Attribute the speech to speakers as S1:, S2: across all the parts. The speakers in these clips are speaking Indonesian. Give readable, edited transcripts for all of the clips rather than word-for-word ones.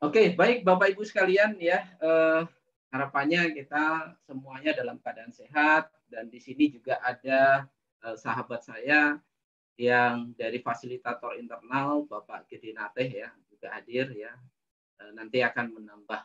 S1: Oke, baik Bapak Ibu sekalian ya, harapannya kita semuanya dalam keadaan sehat dan di sini juga ada, sahabat saya yang dari fasilitator internal Bapak Gede Nateh ya, juga hadir ya, nanti akan menambah,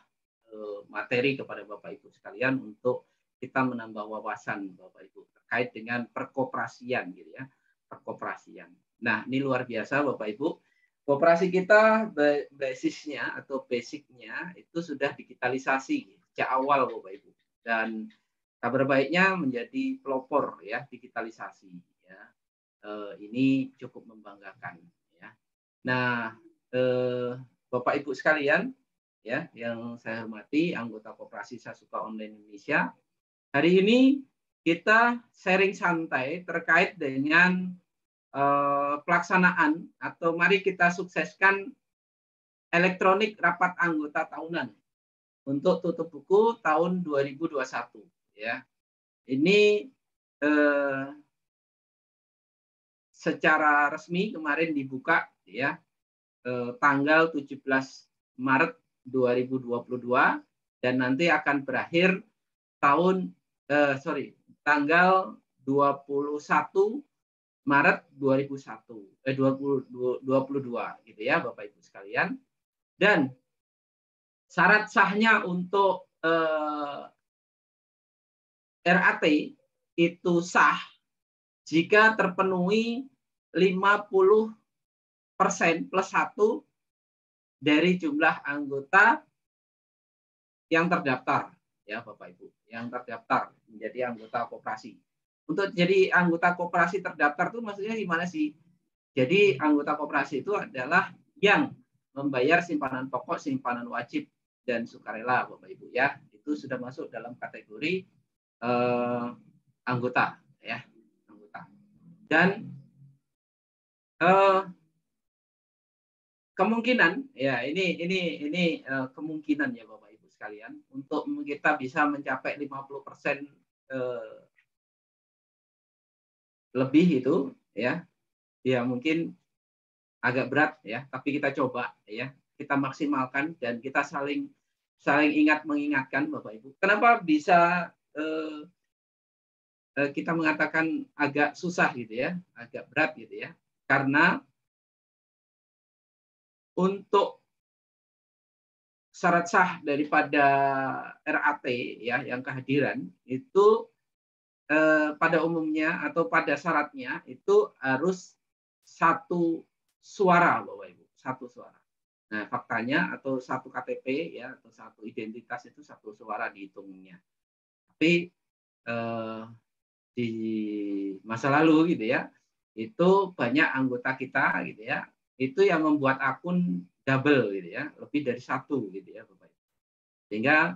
S1: materi kepada Bapak Ibu sekalian untuk kita menambah wawasan Bapak Ibu terkait dengan perkoperasian gitu ya, perkoperasian. Nah, ini luar biasa Bapak Ibu. Koperasi kita basisnya atau basicnya itu sudah digitalisasi sejak awal Bapak Ibu. Dan kabar baiknya menjadi pelopor ya digitalisasi ya. Ini cukup membanggakan ya. Nah, Bapak Ibu sekalian ya yang saya hormati anggota Koperasi Sasuka Online Indonesia, hari ini kita sharing santai terkait dengan pelaksanaan atau mari kita sukseskan elektronik rapat anggota tahunan untuk tutup buku tahun 2021 ya. Ini eh, secara resmi kemarin dibuka ya tanggal 17 Maret 2022 dan nanti akan berakhir tahun tanggal 21 Maret 2022 gitu ya Bapak Ibu sekalian. Dan syarat sahnya untuk RAT itu sah jika terpenuhi 50% plus 1 dari jumlah anggota yang terdaftar ya Bapak Ibu, yang terdaftar menjadi anggota koperasi. Untuk jadi anggota koperasi terdaftar itu maksudnya gimana sih? Jadi anggota koperasi itu adalah yang membayar simpanan pokok, simpanan wajib dan sukarela Bapak Ibu ya. Itu sudah masuk dalam kategori anggota ya, anggota. Dan kemungkinan ya ini kemungkinan ya Bapak Ibu sekalian untuk kita bisa mencapai 50% lebih itu ya. Ya mungkin agak berat ya, tapi kita coba ya. Kita maksimalkan dan kita saling ingat mengingatkan Bapak Ibu. Kenapa bisa kita mengatakan agak susah gitu ya, agak berat gitu ya. Karena untuk syarat sah daripada RAT ya yang kehadiran itu pada umumnya atau pada syaratnya itu harus satu suara Bapak Ibu, satu suara. Nah, faktanya atau satu KTP ya atau satu identitas itu satu suara dihitungnya. Tapi di masa lalu gitu ya, itu banyak anggota kita gitu ya, itu yang membuat akun double gitu ya, lebih dari satu gitu ya Bapak Ibu. Sehingga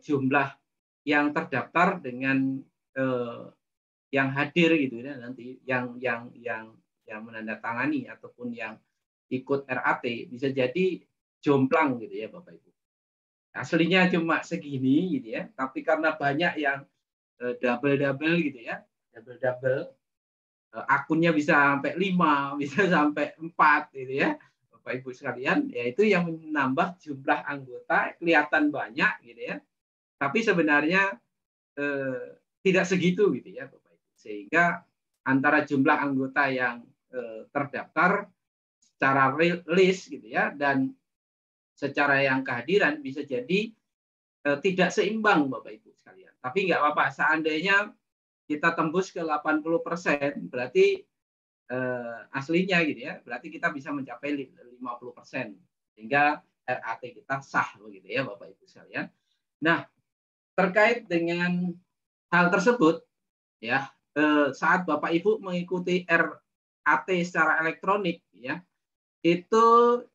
S1: jumlah yang terdaftar dengan yang hadir gitu ya nanti yang menandatangani ataupun yang ikut RAT bisa jadi jomplang gitu ya Bapak Ibu. Aslinya cuma segini gitu ya, tapi karena banyak yang double gitu ya, double akunnya bisa sampai 5, bisa sampai 4 gitu ya. Bapak Ibu sekalian, yaitu yang menambah jumlah anggota kelihatan banyak gitu ya. Tapi sebenarnya tidak segitu gitu ya Bapak Ibu. Sehingga antara jumlah anggota yang terdaftar secara list gitu ya dan secara yang kehadiran bisa jadi tidak seimbang Bapak Ibu sekalian. Tapi nggak apa-apa, seandainya kita tembus ke 80% berarti aslinya gitu ya, berarti kita bisa mencapai 50% sehingga RAT kita sah begitu ya Bapak Ibu sekalian. Nah, terkait dengan hal tersebut ya, saat Bapak Ibu mengikuti RAT secara elektronik ya, itu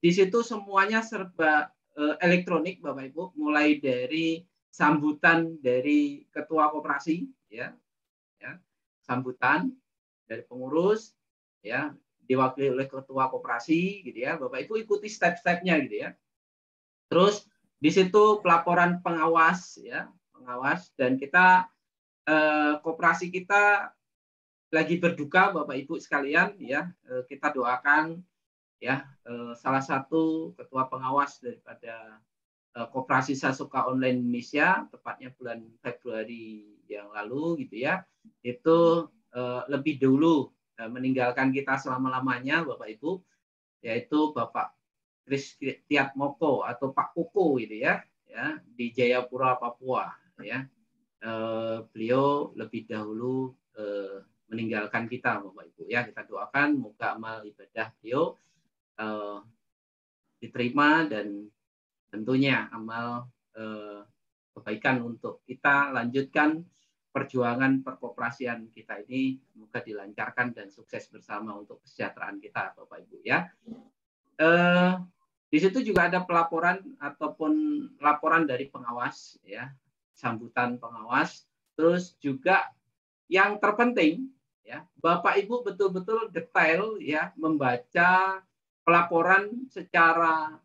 S1: di situ semuanya serba elektronik Bapak Ibu, mulai dari sambutan dari ketua koperasi ya, sambutan dari pengurus ya, diwakili oleh ketua koperasi gitu ya. Bapak Ibu ikuti step-stepnya gitu ya. Terus di situ pelaporan pengawas ya, pengawas dan kita koperasi kita lagi berduka Bapak Ibu sekalian ya, kita doakan ya, salah satu ketua pengawas daripada Koperasi Sasuka Online Indonesia, tepatnya bulan Februari yang lalu gitu ya, itu lebih dulu meninggalkan kita selama-lamanya Bapak Ibu, yaitu Bapak Kristiatmoko atau Pak Koko gitu ya, di Jayapura, Papua ya. Beliau lebih dahulu meninggalkan kita Bapak Ibu ya. Kita doakan moga amal ibadah beliau diterima dan tentunya amal kebaikan untuk kita lanjutkan perjuangan perkoperasian kita ini, semoga dilancarkan dan sukses bersama untuk kesejahteraan kita Bapak Ibu ya. Di situ juga ada pelaporan ataupun laporan dari pengawas ya, sambutan pengawas. Terus juga yang terpenting ya, Bapak Ibu betul-betul detail ya membaca pelaporan secara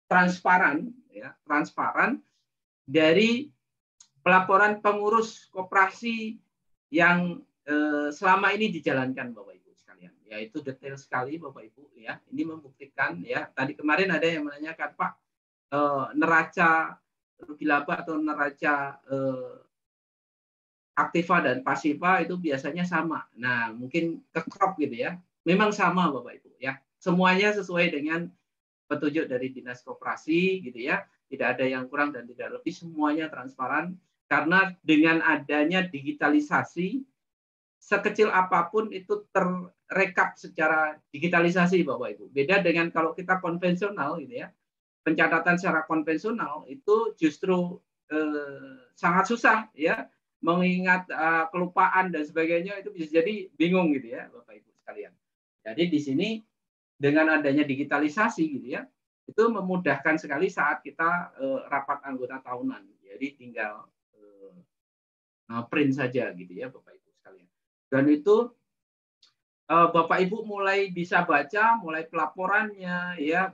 S1: transparan ya, transparan dari pelaporan pengurus koperasi yang selama ini dijalankan Bapak Ibu sekalian. Ya, itu detail sekali Bapak Ibu ya. Ini membuktikan ya. Tadi kemarin ada yang menanyakan Pak, neraca rugi laba atau neraca aktiva dan pasiva itu biasanya sama. Nah, mungkin ke crop gitu ya. Memang sama Bapak Ibu ya. Semuanya sesuai dengan petunjuk dari Dinas Koperasi gitu ya. Tidak ada yang kurang dan tidak lebih, semuanya transparan karena dengan adanya digitalisasi sekecil apapun itu terrekap secara digitalisasi Bapak Ibu. Beda dengan kalau kita konvensional gitu ya. Pencatatan secara konvensional itu justru sangat susah ya, mengingat kelupaan dan sebagainya itu bisa jadi bingung gitu ya Bapak Ibu sekalian. Jadi di sini dengan adanya digitalisasi gitu ya, itu memudahkan sekali saat kita rapat anggota tahunan. Jadi tinggal print saja gitu ya Bapak Ibu sekalian. Dan itu Bapak Ibu mulai bisa baca, mulai pelaporannya ya,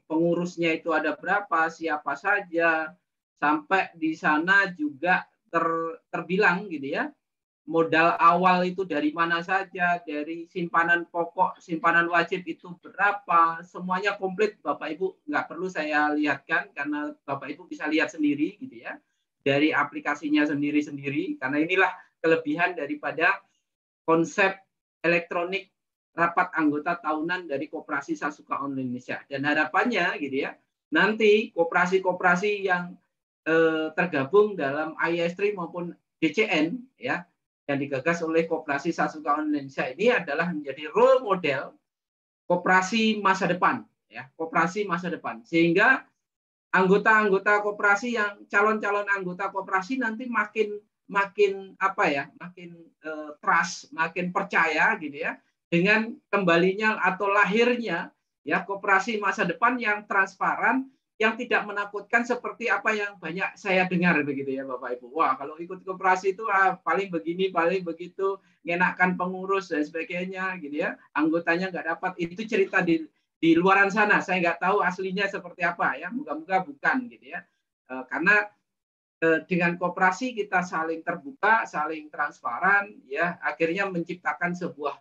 S1: pengurusnya itu ada berapa, siapa saja, sampai di sana juga terbilang gitu ya, modal awal itu dari mana saja, dari simpanan pokok, simpanan wajib itu berapa, semuanya komplit Bapak Ibu, nggak perlu saya lihatkan karena Bapak Ibu bisa lihat sendiri gitu ya, dari aplikasinya sendiri-sendiri, karena inilah kelebihan daripada konsep elektronik rapat anggota tahunan dari Koperasi Sasuka Online Indonesia. Dan harapannya gitu ya, nanti koperasi-koperasi yang tergabung dalam IS3 maupun DCN ya, yang digagas oleh Koperasi Sasuka Online Indonesia ini adalah menjadi role model koperasi masa depan ya, koperasi masa depan. Sehingga anggota-anggota koperasi yang calon-calon anggota koperasi nanti makin apa ya, makin trust, makin percaya gitu ya dengan kembalinya atau lahirnya ya koperasi masa depan yang transparan, yang tidak menakutkan seperti apa yang banyak saya dengar begitu ya Bapak Ibu. Wah, kalau ikut koperasi itu paling begini, paling begitu, ngenakkan pengurus dan sebagainya gitu ya. Anggotanya nggak dapat, itu cerita di luaran sana. Saya nggak tahu aslinya seperti apa ya. Moga-moga bukan gitu ya. Karena dengan koperasi kita saling terbuka, saling transparan ya, akhirnya menciptakan sebuah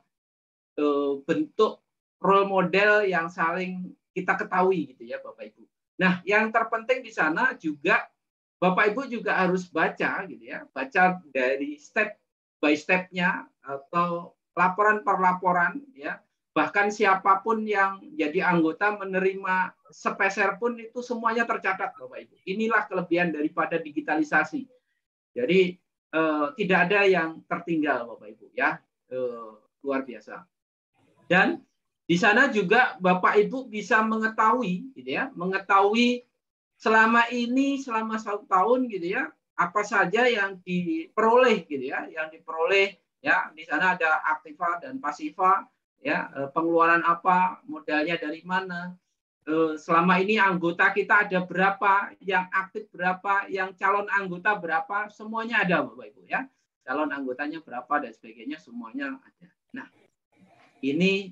S1: bentuk role model yang saling kita ketahui gitu ya Bapak Ibu. Nah, yang terpenting di sana juga Bapak Ibu juga harus baca gitu ya, baca dari step by step-nya atau laporan per laporan ya. Bahkan siapapun yang jadi anggota menerima sepeser pun itu semuanya tercatat Bapak Ibu. Inilah kelebihan daripada digitalisasi. Jadi tidak ada yang tertinggal Bapak Ibu ya. Luar biasa. Dan di sana juga Bapak Ibu bisa mengetahui gitu ya, mengetahui selama ini, selama 1 tahun gitu ya, apa saja yang diperoleh gitu ya, yang diperoleh ya. Di sana ada aktiva dan pasiva ya, pengeluaran apa, modalnya dari mana, selama ini anggota kita ada berapa, yang aktif berapa, yang calon anggota berapa, semuanya ada Bapak Ibu ya. Calon anggotanya berapa dan sebagainya semuanya ada. Nah, ini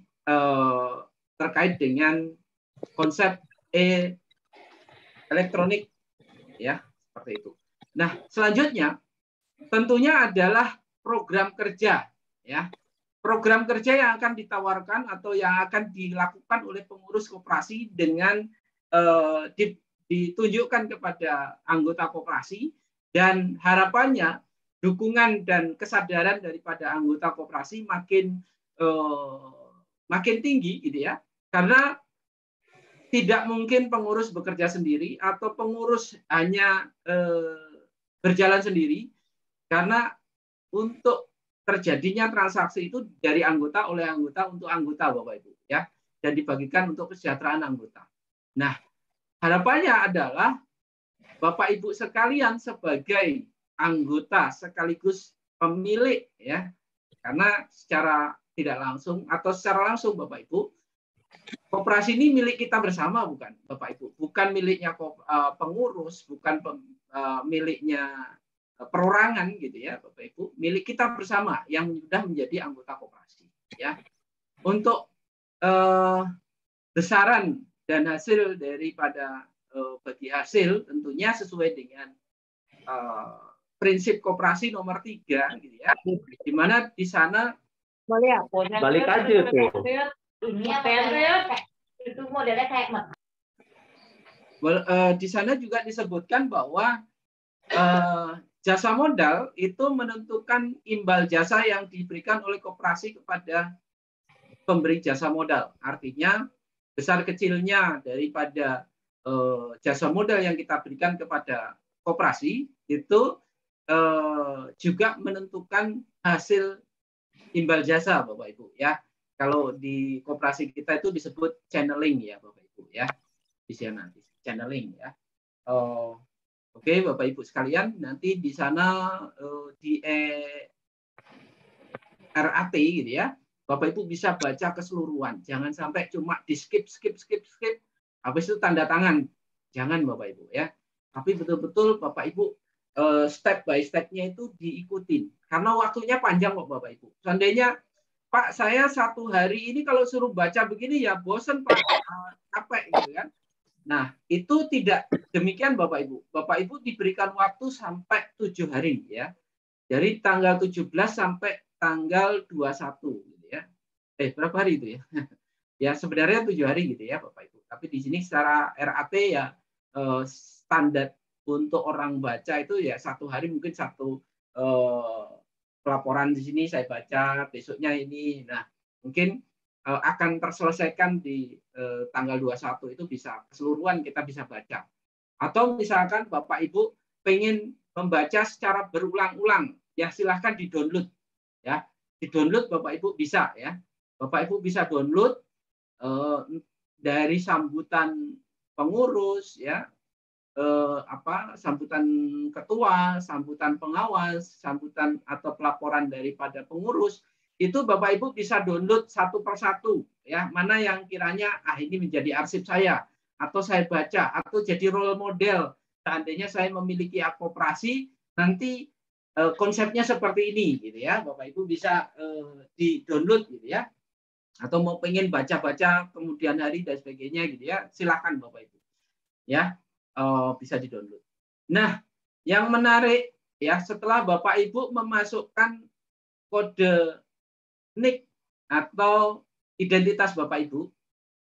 S1: terkait dengan konsep elektronik ya, seperti itu. Nah, selanjutnya tentunya adalah program kerja ya. program kerja yang akan ditawarkan atau yang akan dilakukan oleh pengurus koperasi dengan ditunjukkan kepada anggota koperasi, dan harapannya dukungan dan kesadaran daripada anggota koperasi makin tinggi gitu ya, karena tidak mungkin pengurus bekerja sendiri atau pengurus hanya berjalan sendiri, karena untuk terjadinya transaksi itu dari anggota oleh anggota untuk anggota, Bapak Ibu ya, dan dibagikan untuk kesejahteraan anggota. Nah, harapannya adalah Bapak Ibu sekalian sebagai anggota sekaligus pemilik ya, karena secara tidak langsung atau secara langsung Bapak Ibu, koperasi ini milik kita bersama, bukan Bapak Ibu, bukan miliknya pengurus, bukan miliknya perorangan gitu ya Bapak Ibu, milik kita bersama yang sudah menjadi anggota koperasi ya. Untuk besaran dan hasil daripada bagi hasil tentunya sesuai dengan prinsip koperasi nomor 3 gitu ya, di mana di sana
S2: balik aja tuh.
S3: Itu modelnya kayak
S1: di sana juga disebutkan bahwa jasa modal itu menentukan imbal jasa yang diberikan oleh koperasi kepada pemberi jasa modal. Artinya besar kecilnya daripada jasa modal yang kita berikan kepada koperasi itu juga menentukan hasil imbal jasa, Bapak Ibu ya. Kalau di koperasi kita itu disebut channeling ya Bapak Ibu ya. Di sana channeling ya. Oke, Bapak Ibu sekalian, nanti di sana di RAT gitu ya, Bapak Ibu bisa baca keseluruhan. Jangan sampai cuma di skip, habis itu tanda tangan. Jangan Bapak Ibu ya. Tapi betul-betul Bapak Ibu step by step-nya itu diikutin. Karena waktunya panjang kok Bapak Ibu. Seandainya Pak, saya satu hari ini kalau suruh baca begini ya bosen Pak, capek gitu kan. Nah, itu tidak demikian Bapak Ibu. Bapak Ibu diberikan waktu sampai 7 hari ya. Dari tanggal 17 sampai tanggal 21 gitu ya. Berapa hari itu ya? Ya sebenarnya 7 hari gitu ya Bapak Ibu. Tapi di sini secara RAT ya standar untuk orang baca itu ya satu hari mungkin satu pelaporan di sini saya baca, besoknya ini. Nah, mungkin akan terselesaikan di tanggal 21 itu bisa keseluruhan kita bisa baca. Atau misalkan Bapak Ibu pengen membaca secara berulang-ulang, ya silahkan di-download ya. Di-download Bapak Ibu bisa ya. Bapak Ibu bisa download dari sambutan pengurus ya, sambutan ketua, sambutan pengawas, sambutan atau pelaporan daripada pengurus, itu Bapak Ibu bisa download satu persatu ya, mana yang kiranya ini menjadi arsip saya atau saya baca atau jadi role model seandainya saya memiliki koperasi nanti konsepnya seperti ini gitu ya, Bapak Ibu bisa di-download gitu ya, atau mau pengen baca-baca kemudian hari dan sebagainya gitu ya, silakan Bapak Ibu ya, bisa di-download. Nah, yang menarik ya, setelah Bapak Ibu memasukkan kode NIK atau identitas Bapak Ibu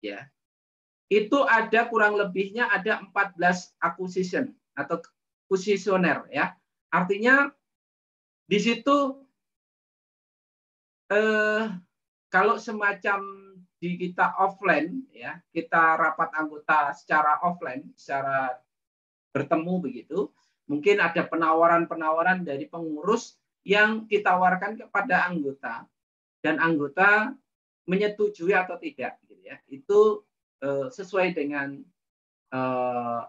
S1: ya, itu ada kurang lebihnya ada 14 acquisition atau kuesioner ya. Artinya di situ kalau semacam di kita offline ya, kita rapat anggota secara offline, secara bertemu begitu, mungkin ada penawaran-penawaran dari pengurus yang ditawarkan kepada anggota dan anggota menyetujui atau tidak gitu ya. Itu sesuai dengan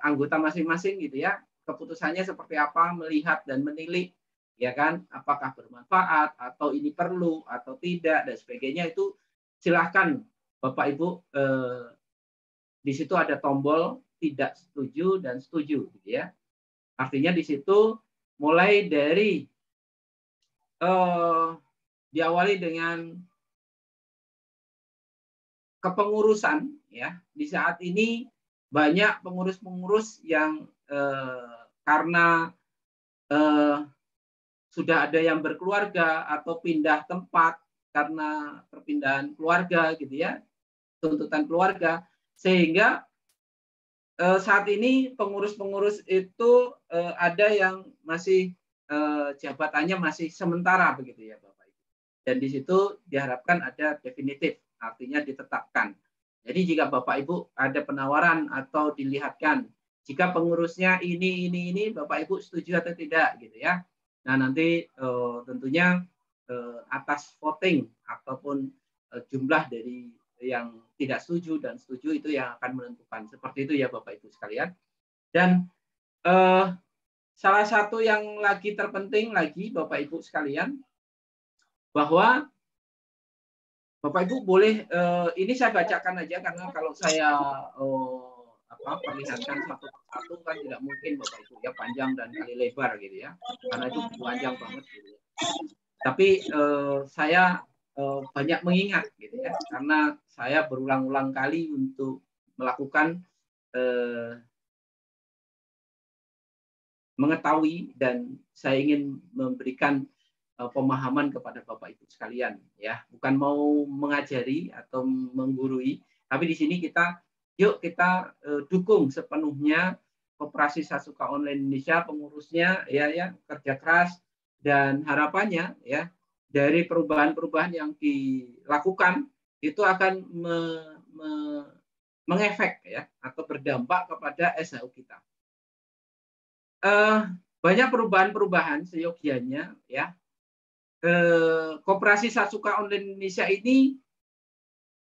S1: anggota masing-masing gitu ya. Keputusannya seperti apa, melihat dan menilik ya kan, apakah bermanfaat atau ini perlu atau tidak dan sebagainya, itu silahkan Bapak Ibu di situ ada tombol tidak setuju dan setuju gitu ya. Artinya di situ mulai dari diawali dengan kepengurusan ya. Di saat ini banyak pengurus-pengurus yang karena sudah ada yang berkeluarga atau pindah tempat karena perpindahan keluarga gitu ya, tuntutan keluarga, sehingga saat ini pengurus-pengurus itu ada yang masih jabatannya masih sementara begitu ya Bapak Ibu. Dan di situ diharapkan ada definitif, artinya ditetapkan. Jadi jika Bapak Ibu ada penawaran atau dilihatkan jika pengurusnya ini Bapak Ibu setuju atau tidak gitu ya. Nah, nanti tentunya atas voting ataupun jumlah dari yang tidak setuju dan setuju itu yang akan menentukan. Seperti itu ya Bapak Ibu sekalian. Dan salah satu yang lagi terpenting lagi Bapak Ibu sekalian, bahwa Bapak Ibu boleh ini saya bacakan aja karena kalau saya perlihatkan satu persatu kan tidak mungkin Bapak Ibu ya, panjang dan kali lebar gitu ya, karena itu panjang banget gitu ya. Tapi saya banyak mengingat gitu ya, karena saya berulang-ulang kali untuk melakukan mengetahui dan saya ingin memberikan pemahaman kepada Bapak Ibu sekalian ya, bukan mau mengajari atau menggurui, tapi di sini kita dukung sepenuhnya Koperasi Sasuka Online Indonesia, pengurusnya ya kerja keras, dan harapannya ya dari perubahan-perubahan yang dilakukan itu akan mengefek ya atau berdampak kepada SHU kita. Banyak perubahan-perubahan seyogianya ya. Koperasi Sasuka Online Indonesia ini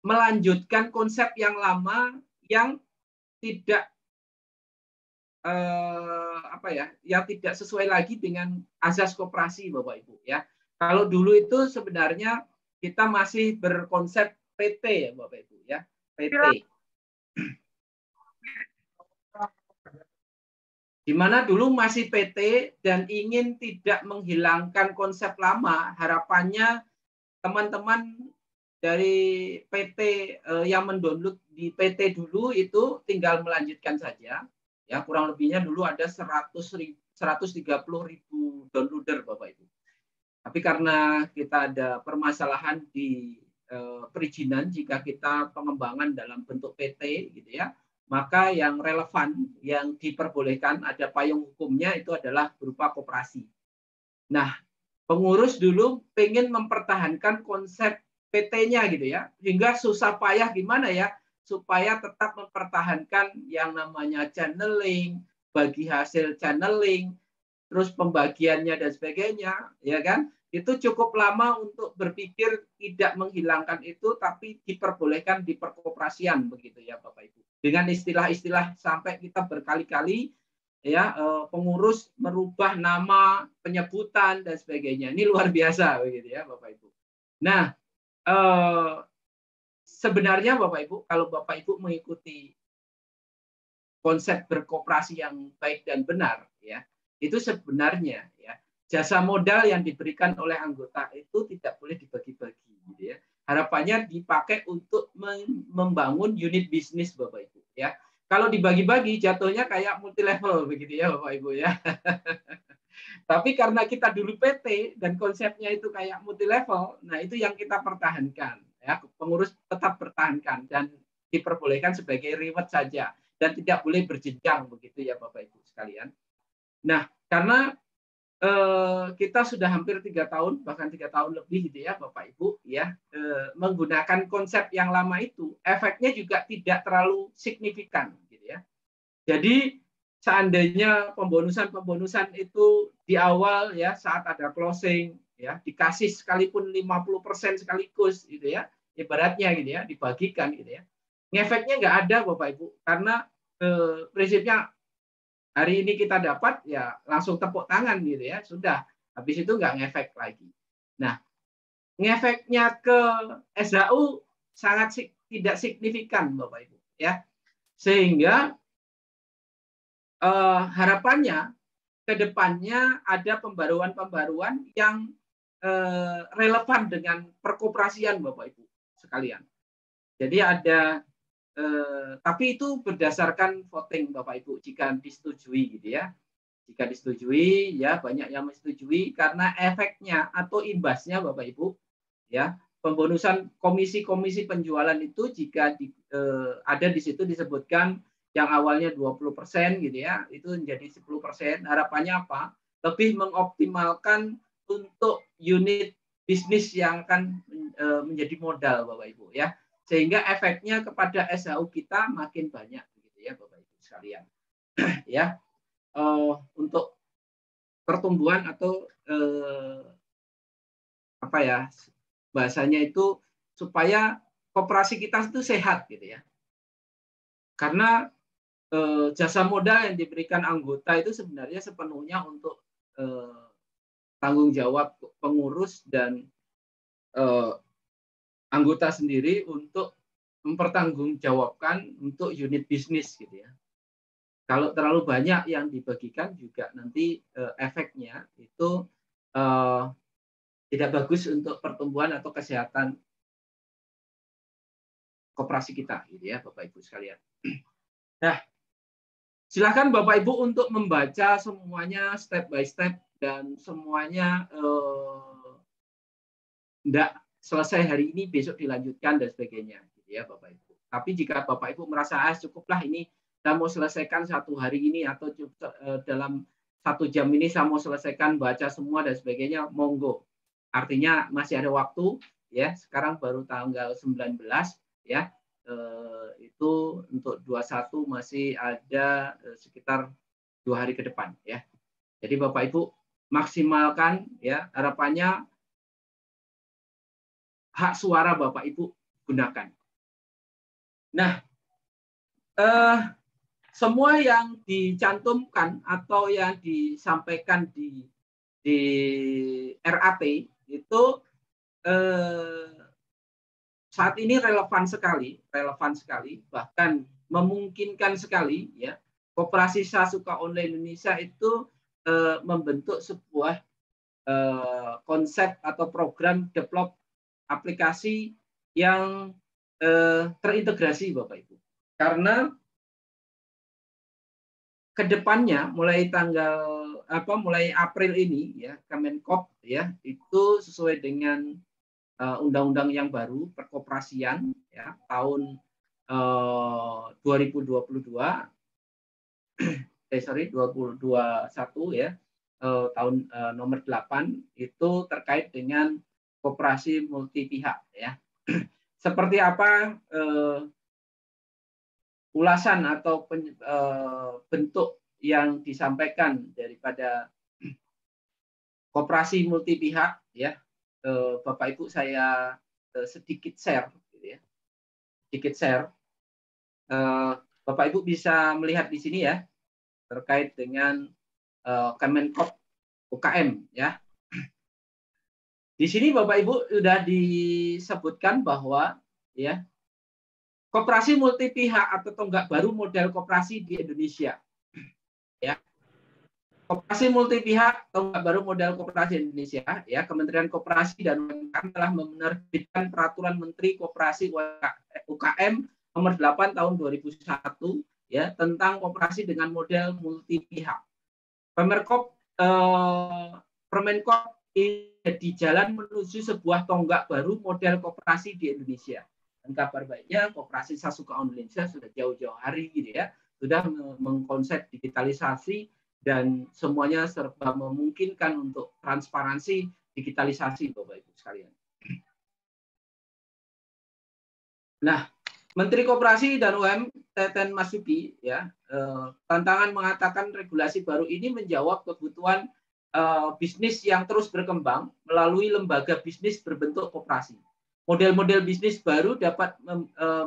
S1: melanjutkan konsep yang lama yang tidak yang tidak sesuai lagi dengan azas koperasi Bapak Ibu ya. Kalau dulu itu sebenarnya kita masih berkonsep PT ya Bapak Ibu ya, PT. Di mana dulu masih PT dan ingin tidak menghilangkan konsep lama, harapannya teman-teman dari PT yang mendownload di PT dulu itu tinggal melanjutkan saja. Ya, kurang lebihnya dulu ada 130.000 downloader Bapak Ibu. Tapi karena kita ada permasalahan di perizinan jika kita pengembangan dalam bentuk PT gitu ya, maka yang relevan yang diperbolehkan ada payung hukumnya itu adalah berupa koperasi. Nah, pengurus dulu pengen mempertahankan konsep PT-nya gitu ya, hingga susah payah gimana ya supaya tetap mempertahankan yang namanya channeling, bagi hasil channeling, terus pembagiannya dan sebagainya, ya kan? Itu cukup lama untuk berpikir tidak menghilangkan itu, tapi diperbolehkan di perkoperasian begitu ya Bapak Ibu. Dengan istilah-istilah sampai kita berkali-kali ya pengurus merubah nama, penyebutan dan sebagainya. Ini luar biasa begitu ya Bapak Ibu. Nah, sebenarnya Bapak Ibu, kalau Bapak Ibu mengikuti konsep berkoperasi yang baik dan benar ya, itu sebenarnya ya jasa modal yang diberikan oleh anggota itu tidak boleh dibagi-bagi gitu ya. Harapannya dipakai untuk membangun unit bisnis Bapak Ibu ya. Kalau dibagi-bagi jatuhnya kayak multi level begitu ya Bapak Ibu ya. Tapi karena kita dulu PT dan konsepnya itu kayak multi level, nah itu yang kita pertahankan ya, pengurus tetap pertahankan dan diperbolehkan sebagai reward saja dan tidak boleh berjenjang begitu ya Bapak Ibu sekalian. Nah, karena kita sudah hampir 3 tahun bahkan 3 tahun lebih gitu ya Bapak Ibu ya menggunakan konsep yang lama itu, efeknya juga tidak terlalu signifikan gitu ya. Jadi seandainya pembonusan itu di awal ya saat ada closing ya dikasih sekalipun 50% sekaligus gitu ya, ibaratnya gitu ya, dibagikan gitu ya. Ngefeknya nggak ada Bapak Ibu, karena prinsipnya hari ini kita dapat ya langsung tepuk tangan gitu ya, sudah, habis itu nggak ngefek lagi. Nah, ngefeknya ke SHU sangat tidak signifikan Bapak Ibu ya, sehingga harapannya ke depannya ada pembaruan-pembaruan yang relevan dengan perkoperasian Bapak Ibu sekalian. Jadi ada tapi itu berdasarkan voting Bapak Ibu jika disetujui gitu ya. Jika disetujui ya banyak yang menyetujui karena efeknya atau imbasnya Bapak Ibu ya pembonusan komisi-komisi penjualan itu jika ada di situ disebutkan yang awalnya 20% gitu ya, itu menjadi 10%. Harapannya apa? Lebih mengoptimalkan untuk unit bisnis yang akan menjadi modal Bapak Ibu ya. Sehingga efeknya kepada SHU kita makin banyak gitu ya Bapak Ibu sekalian. Ya. Untuk pertumbuhan atau apa ya bahasanya itu supaya koperasi kita itu sehat gitu ya. Karena jasa modal yang diberikan anggota itu sebenarnya sepenuhnya untuk tanggung jawab pengurus dan anggota sendiri untuk mempertanggungjawabkan untuk unit bisnis gitu ya. Kalau terlalu banyak yang dibagikan juga nanti efeknya itu tidak bagus untuk pertumbuhan atau kesehatan koperasi kita, gitu ya, Bapak Ibu sekalian. Nah, silakan Bapak Ibu untuk membaca semuanya step by step dan semuanya tidak selesai hari ini, besok dilanjutkan dan sebagainya, gitu ya, Bapak Ibu. Tapi jika Bapak Ibu merasa cukuplah ini, saya mau selesaikan satu hari ini atau dalam 1 jam ini saya mau selesaikan baca semua dan sebagainya, monggo. Artinya masih ada waktu, ya. Sekarang baru tanggal 19, ya. Itu untuk 21 masih ada sekitar 2 hari ke depan, ya. Jadi Bapak Ibu maksimalkan, ya. Harapannya hak suara Bapak Ibu gunakan. Nah, semua yang dicantumkan atau yang disampaikan di RAT itu saat ini relevan sekali, bahkan memungkinkan sekali ya. Koperasi Sasuka Online Indonesia itu membentuk sebuah konsep atau program develop aplikasi yang terintegrasi Bapak Ibu. Karena kedepannya mulai mulai April ini ya Kemenkop ya itu sesuai dengan undang-undang yang baru perkoperasian ya tahun 2021 ya tahun nomor 8 itu terkait dengan koperasi multi pihak ya. Seperti apa ulasan atau bentuk yang disampaikan daripada koperasi multi pihak ya Bapak Ibu saya sedikit share gitu ya. Sedikit share. Bapak Ibu bisa melihat di sini ya terkait dengan Kemenkop UKM ya. Di sini Bapak Ibu sudah disebutkan bahwa ya koperasi multi pihak atau tonggak baru model koperasi di Indonesia. Ya. Koperasi multi pihak tonggak baru model koperasi Indonesia ya Kementerian Koperasi dan UMKM telah menerbitkan Peraturan Menteri Koperasi UKM nomor 8 tahun 2001 ya tentang koperasi dengan model multi pihak. Permenkop di jalan menuju sebuah tonggak baru model koperasi di Indonesia. Dan kabar baiknya koperasi Sasuka Online Indonesia sudah jauh-jauh hari gitu ya sudah mengkonsep digitalisasi dan semuanya serba memungkinkan untuk transparansi digitalisasi Bapak Ibu sekalian. Nah, Menteri Koperasi dan UMKM Teten Masuki ya tantangan mengatakan regulasi baru ini menjawab kebutuhan bisnis yang terus berkembang melalui lembaga bisnis berbentuk koperasi. Model-model bisnis baru dapat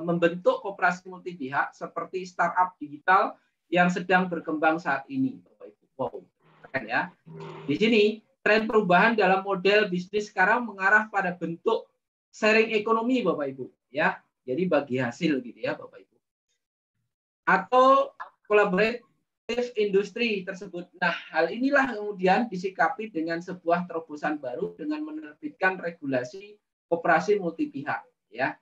S1: membentuk koperasi multi pihak seperti startup digital yang sedang berkembang saat ini. Wow, keren ya. Di sini tren perubahan dalam model bisnis sekarang mengarah pada bentuk sharing ekonomi Bapak Ibu ya. Jadi bagi hasil gitu ya Bapak Ibu. Atau collaborative industri tersebut. Nah, hal inilah kemudian disikapi dengan sebuah terobosan baru dengan menerbitkan regulasi koperasi multi pihak ya.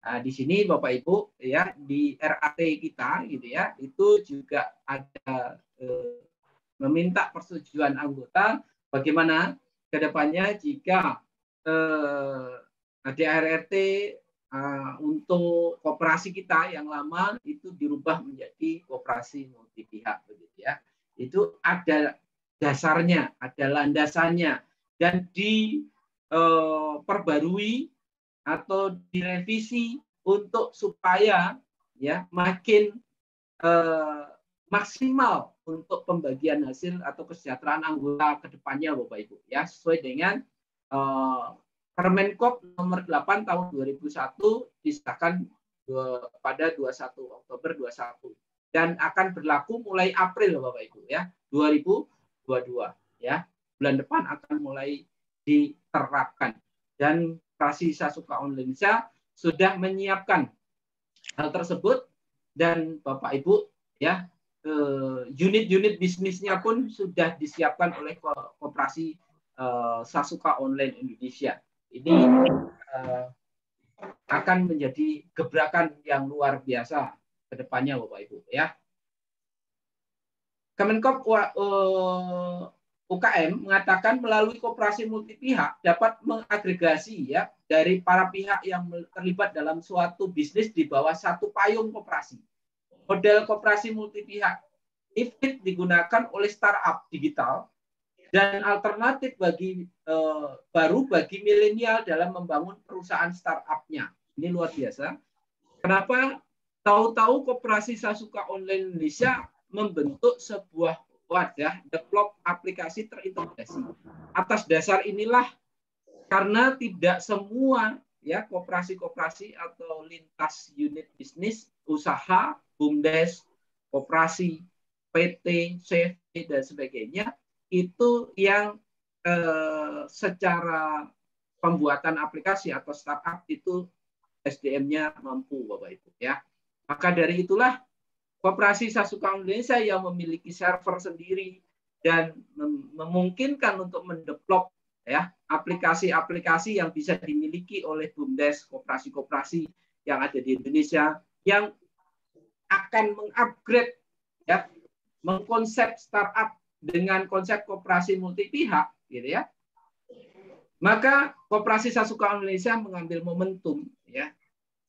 S1: Nah, di sini Bapak Ibu ya di RAT kita gitu ya, itu juga ada meminta persetujuan anggota bagaimana ke depannya jika ADART untuk koperasi kita yang lama itu dirubah menjadi koperasi multi pihak, begitu ya. Itu ada dasarnya, ada landasannya, dan diperbarui atau direvisi untuk supaya ya makin maksimal untuk pembagian hasil atau kesejahteraan anggota ke depannya, Bapak Ibu, ya, sesuai dengan Permenkop nomor 8 tahun 2001 disahkan pada 21 Oktober 21 dan akan berlaku mulai April, Bapak Ibu, ya, 2022, ya. Bulan depan akan mulai diterapkan, dan Koperasi Sasuka Indonesia sudah menyiapkan hal tersebut, dan Bapak Ibu, ya, unit-unit bisnisnya pun sudah disiapkan oleh Koperasi Sasuka Online Indonesia. Ini akan menjadi gebrakan yang luar biasa ke depannya, Bapak Ibu, ya. Kemenkop UKM mengatakan melalui koperasi multi pihak dapat mengagregasi ya dari para pihak yang terlibat dalam suatu bisnis di bawah satu payung koperasi. Model koperasi multi pihak ini digunakan oleh startup digital dan alternatif baru bagi milenial dalam membangun perusahaan startupnya. Ini luar biasa. Kenapa? Tahu-tahu Koperasi Sasuka Online Indonesia membentuk sebuah wadah develop aplikasi terintegrasi. Atas dasar inilah, karena tidak semua ya koperasi-koperasi atau lintas unit bisnis, usaha, BUMDes, koperasi, PT, CV dan sebagainya itu yang secara pembuatan aplikasi atau startup itu SDM-nya mampu, Bapak Ibu, ya. Maka dari itulah Koperasi Sasuka Indonesia yang memiliki server sendiri dan memungkinkan untuk mendevelop ya aplikasi-aplikasi yang bisa dimiliki oleh BUMDes, koperasi-koperasi yang ada di Indonesia yang akan mengupgrade ya, mengkonsep startup dengan konsep koperasi multi pihak, gitu ya. Maka Koperasi Sasuka Indonesia mengambil momentum ya,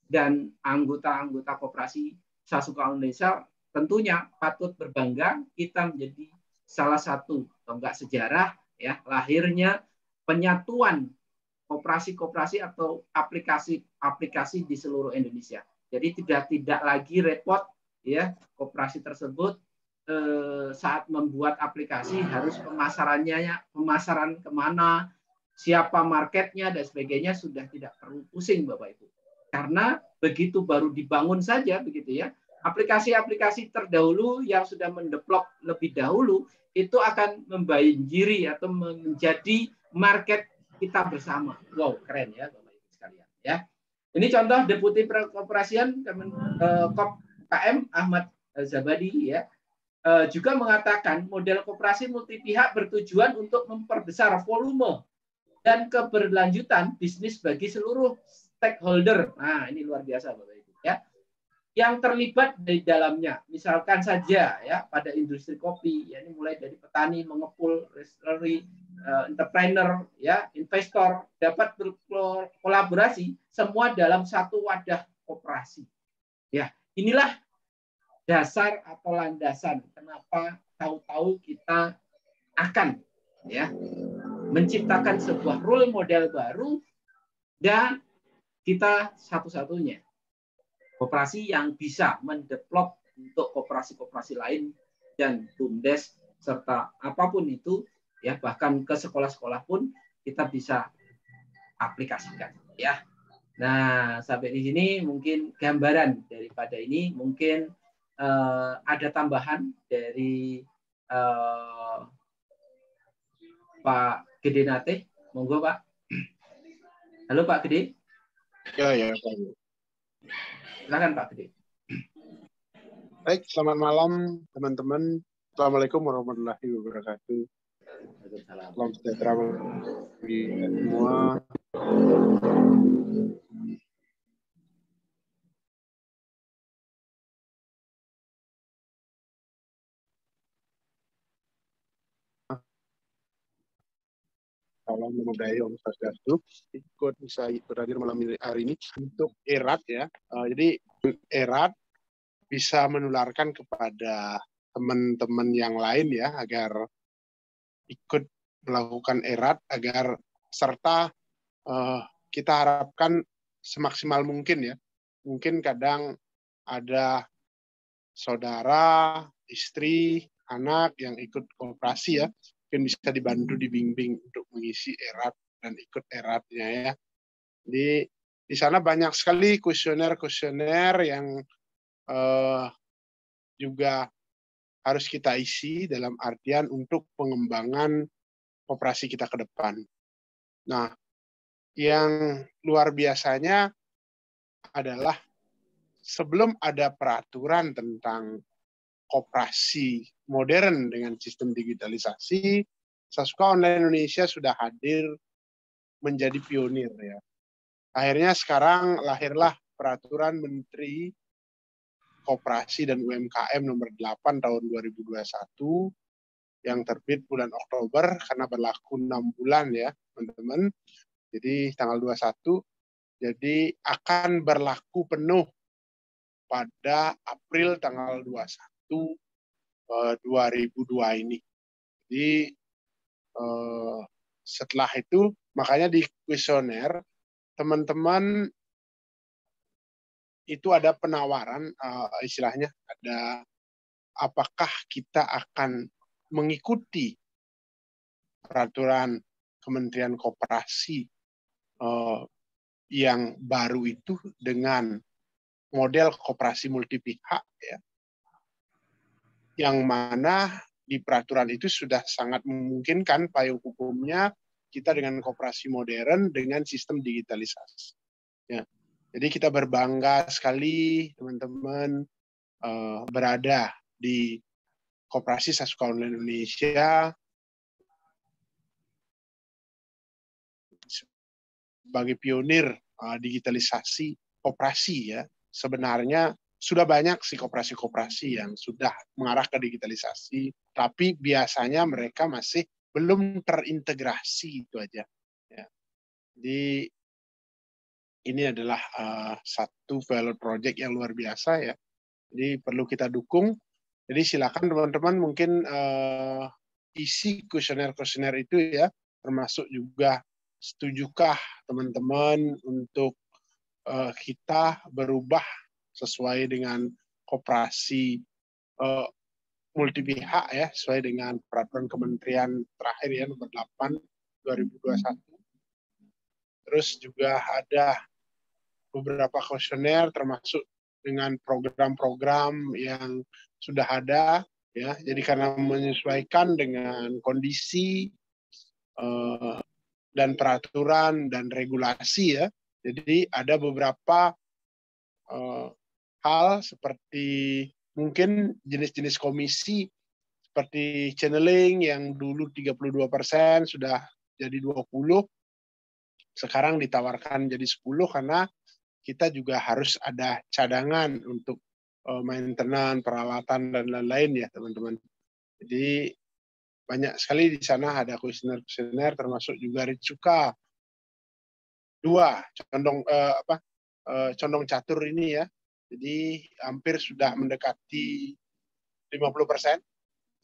S1: dan anggota-anggota Koperasi Sasuka Indonesia tentunya patut berbangga kita menjadi salah satu tonggak sejarah ya lahirnya penyatuan koperasi-koperasi atau aplikasi-aplikasi di seluruh Indonesia. Jadi tidak lagi repot ya koperasi tersebut saat membuat aplikasi harus pemasaran kemana, siapa marketnya dan sebagainya, sudah tidak perlu pusing, Bapak Ibu. Karena begitu baru dibangun saja begitu ya, aplikasi-aplikasi terdahulu yang sudah mendevelop lebih dahulu itu akan membanjiri atau menjadi market kita bersama. Wow, keren ya Bapak Ibu sekalian ya. Ini contoh Deputi Peroperasian Kop KM Ahmad Zabadi ya. Juga mengatakan model koperasi multi pihak bertujuan untuk memperbesar volume dan keberlanjutan bisnis bagi seluruh stakeholder. Nah, ini luar biasa Bapak Ibu ya. Yang terlibat di dalamnya, misalkan saja ya pada industri kopi, ya ini mulai dari petani, mengepul, restoran, entrepreneur, ya investor dapat berkolaborasi semua dalam satu wadah koperasi. Ya, inilah dasar atau landasan kenapa tahu-tahu kita akan ya menciptakan sebuah role model baru dan kita satu-satunya koperasi yang bisa mendevelop untuk koperasi-koperasi lain dan BUMDes serta apapun itu ya bahkan ke sekolah-sekolah pun kita bisa aplikasikan ya. Nah, sampai di sini mungkin gambaran daripada ini. Mungkin ada tambahan dari Pak Gede Nate. Monggo Pak. Halo Pak Gede.
S3: Ya, Pak.
S1: Silakan Pak Gede.
S3: Baik, selamat malam teman-teman. Assalamualaikum warahmatullahi wabarakatuh. Salam sejahtera bagi semua. Salam Namo Buddhaya, Om Swastiastu. Ikut bisa berhadir malam hari ini untuk erat ya. Jadi erat bisa menularkan kepada teman-teman yang lain ya, agar ikut melakukan erat, agar serta kita harapkan semaksimal mungkin ya. Mungkin kadang ada saudara, istri, anak yang ikut koperasi ya, mungkin bisa dibantu, dibimbing untuk mengisi erat dan ikut eratnya ya. Jadi di sana banyak sekali kuesioner-kuesioner yang juga harus kita isi dalam artian untuk pengembangan koperasi kita ke depan. Nah, yang luar biasanya adalah sebelum ada peraturan tentang koperasi modern dengan sistem digitalisasi, Sasuka Online Indonesia sudah hadir menjadi pionir ya. Akhirnya sekarang lahirlah peraturan Menteri Koperasi dan UMKM nomor 8 tahun 2021 yang terbit bulan Oktober karena berlaku 6 bulan ya, teman-teman. Jadi tanggal 21, jadi akan berlaku penuh pada April tanggal 21 2002 ini. Jadi setelah itu makanya di kuesioner teman-teman itu ada penawaran, istilahnya ada apakah kita akan mengikuti peraturan Kementerian Koperasi yang baru itu dengan model koperasi multi pihak ya, yang mana di peraturan itu sudah sangat memungkinkan payung hukumnya kita dengan koperasi modern dengan sistem digitalisasi. Ya. Jadi kita berbangga sekali teman-teman berada di Koperasi Sasuka Online Indonesia sebagai pionir digitalisasi koperasi ya. Sebenarnya sudah banyak sih koperasi-koperasi yang sudah mengarah ke digitalisasi, tapi biasanya mereka masih belum terintegrasi, itu aja. Ya. Jadi ini adalah satu pilot project yang luar biasa ya. Jadi perlu kita dukung. Jadi silakan teman-teman mungkin isi kuesioner-kuesioner itu ya, termasuk juga setujukah teman-teman untuk kita berubah sesuai dengan koperasi multi pihak ya, sesuai dengan peraturan kementerian terakhir ya nomor 8 2021. Terus juga ada beberapa kuesioner termasuk dengan program-program yang sudah ada ya. Jadi karena menyesuaikan dengan kondisi dan peraturan dan regulasi ya. Jadi ada beberapa hal seperti mungkin jenis-jenis komisi seperti channeling yang dulu 32% sudah jadi 20%, sekarang ditawarkan jadi 10% karena kita juga harus ada cadangan untuk maintenance, peralatan, dan lain-lain ya teman-teman. Jadi banyak sekali di sana ada kuesioner-kuesioner termasuk juga Ritsuka 2, condong catur ini ya. Jadi hampir sudah mendekati 50%.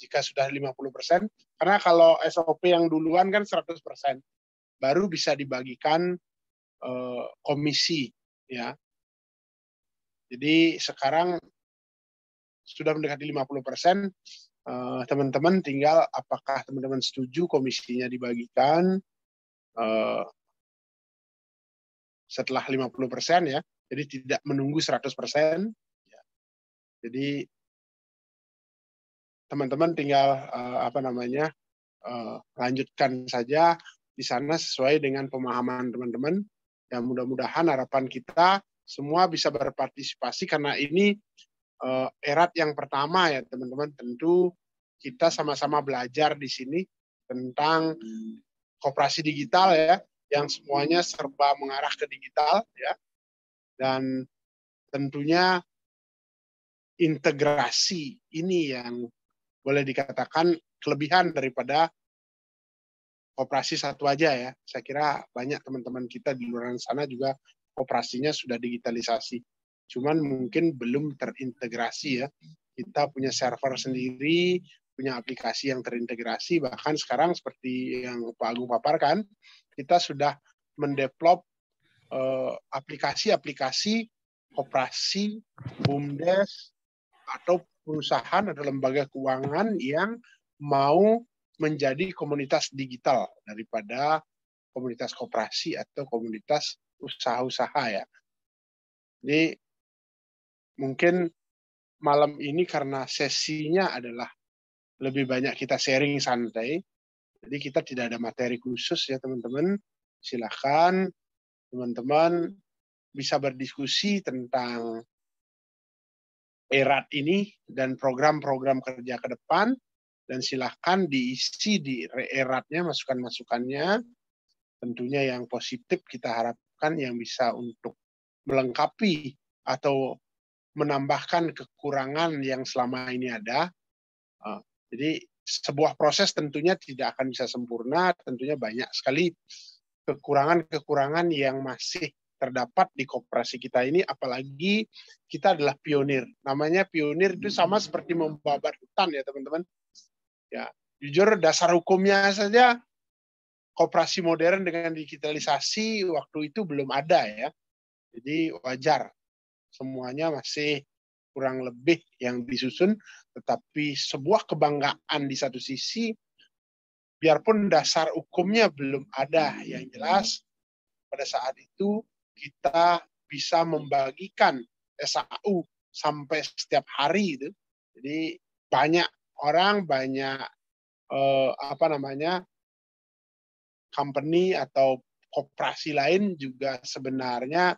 S3: Jika sudah 50%, karena kalau SOP yang duluan kan 100%, baru bisa dibagikan komisi ya. Jadi sekarang sudah mendekati 50%, teman-teman tinggal apakah teman-teman setuju komisinya dibagikan setelah 50% ya. Jadi tidak menunggu 100%. Ya. Jadi teman-teman tinggal lanjutkan saja di sana sesuai dengan pemahaman teman-teman. Ya mudah-mudahan harapan kita semua bisa berpartisipasi karena ini erat yang pertama ya teman-teman. Tentu kita sama-sama belajar di sini tentang koperasi digital ya, yang semuanya serba mengarah ke digital ya. Dan tentunya integrasi ini yang boleh dikatakan kelebihan daripada koperasi satu aja ya. Saya kira banyak teman-teman kita di luar sana juga koperasinya sudah digitalisasi. Cuman mungkin belum terintegrasi ya. Kita punya server sendiri, punya aplikasi yang terintegrasi, bahkan sekarang seperti yang Pak Agung paparkan, kita sudah mendevelop aplikasi-aplikasi koperasi, BUMDes, atau perusahaan atau lembaga keuangan yang mau menjadi komunitas digital daripada komunitas koperasi atau komunitas usaha-usaha ya. Jadi mungkin malam ini karena sesinya adalah lebih banyak kita sharing santai, jadi kita tidak ada materi khusus ya teman-teman. Silakan teman-teman bisa berdiskusi tentang erat ini dan program-program kerja ke depan, dan silahkan diisi di eratnya masukan-masukannya, tentunya yang positif kita harapkan yang bisa untuk melengkapi atau menambahkan kekurangan yang selama ini ada. Jadi sebuah proses tentunya tidak akan bisa sempurna, tentunya banyak sekali kekurangan-kekurangan yang masih terdapat di koperasi kita ini, apalagi kita adalah pionir. Namanya pionir itu sama seperti membabat hutan ya teman-teman. Ya, jujur dasar hukumnya saja koperasi modern dengan digitalisasi waktu itu belum ada ya. Jadi wajar. Semuanya masih kurang lebih yang disusun, tetapi sebuah kebanggaan di satu sisi, biarpun dasar hukumnya belum ada yang jelas, pada saat itu kita bisa membagikan SAU sampai setiap hari itu. Jadi banyak orang, banyak company atau koperasi lain juga sebenarnya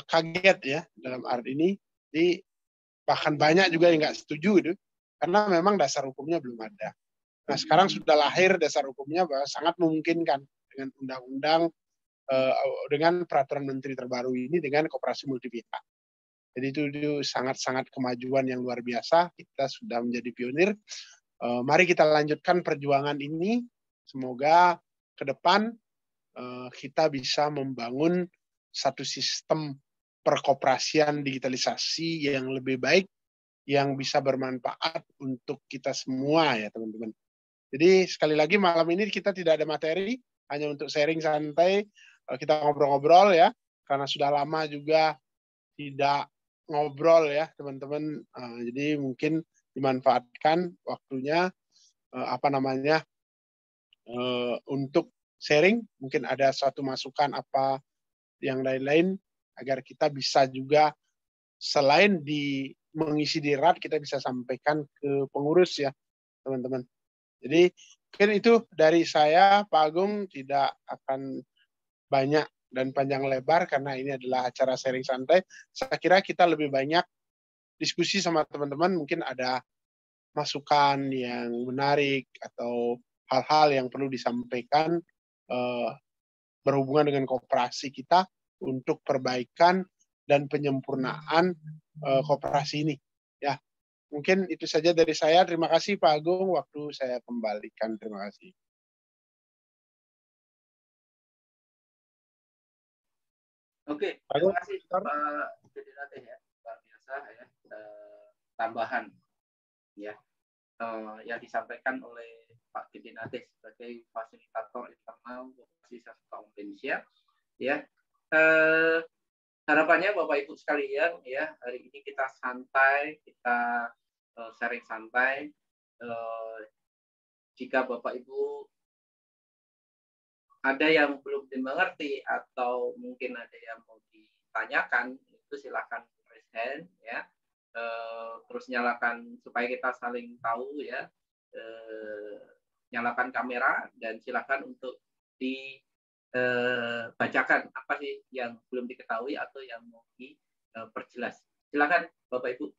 S3: kaget ya dalam arti ini. Jadi bahkan banyak juga yang nggak setuju itu, karena memang dasar hukumnya belum ada. Nah sekarang sudah lahir dasar hukumnya bahwa sangat memungkinkan dengan undang-undang dengan peraturan menteri terbaru ini dengan koperasi multi pihak. Jadi itu sangat-sangat kemajuan yang luar biasa. Kita sudah menjadi pionir. Mari kita lanjutkan perjuangan ini. Semoga ke depan kita bisa membangun satu sistem perkoperasian digitalisasi yang lebih baik, yang bisa bermanfaat untuk kita semua ya teman-teman. Jadi sekali lagi malam ini kita tidak ada materi, hanya untuk sharing santai, kita ngobrol-ngobrol ya, karena sudah lama juga tidak ngobrol ya teman-teman. Jadi mungkin dimanfaatkan waktunya untuk sharing, mungkin ada suatu masukan apa yang lain-lain agar kita bisa juga selain mengisi di RAT, kita bisa sampaikan ke pengurus ya teman-teman. Jadi mungkin itu dari saya, Pak Agung, tidak akan banyak dan panjang lebar karena ini adalah acara sharing santai. Saya kira kita lebih banyak diskusi sama teman-teman, mungkin ada masukan yang menarik atau hal-hal yang perlu disampaikan berhubungan dengan koperasi kita untuk perbaikan dan penyempurnaan koperasi ini. Ya, mungkin itu saja dari saya. Terima kasih Pak Agung, waktu saya kembalikan. Terima kasih.
S1: Oke, terima kasih Pak Jendinate ya, luar biasa ya, tambahan ya yang disampaikan oleh Pak Jendinate sebagai fasilitator internal koperasi Bank Indonesia ya. Harapannya Bapak Ibu sekalian ya, hari ini kita santai, kita sharing santai. Jika Bapak Ibu ada yang belum dimengerti atau mungkin ada yang mau ditanyakan, itu silakan raise hand ya. Terus nyalakan supaya kita saling tahu ya. Nyalakan kamera dan silakan untuk dibacakan apa sih yang belum diketahui atau yang mau diperjelas. Silakan Bapak Ibu.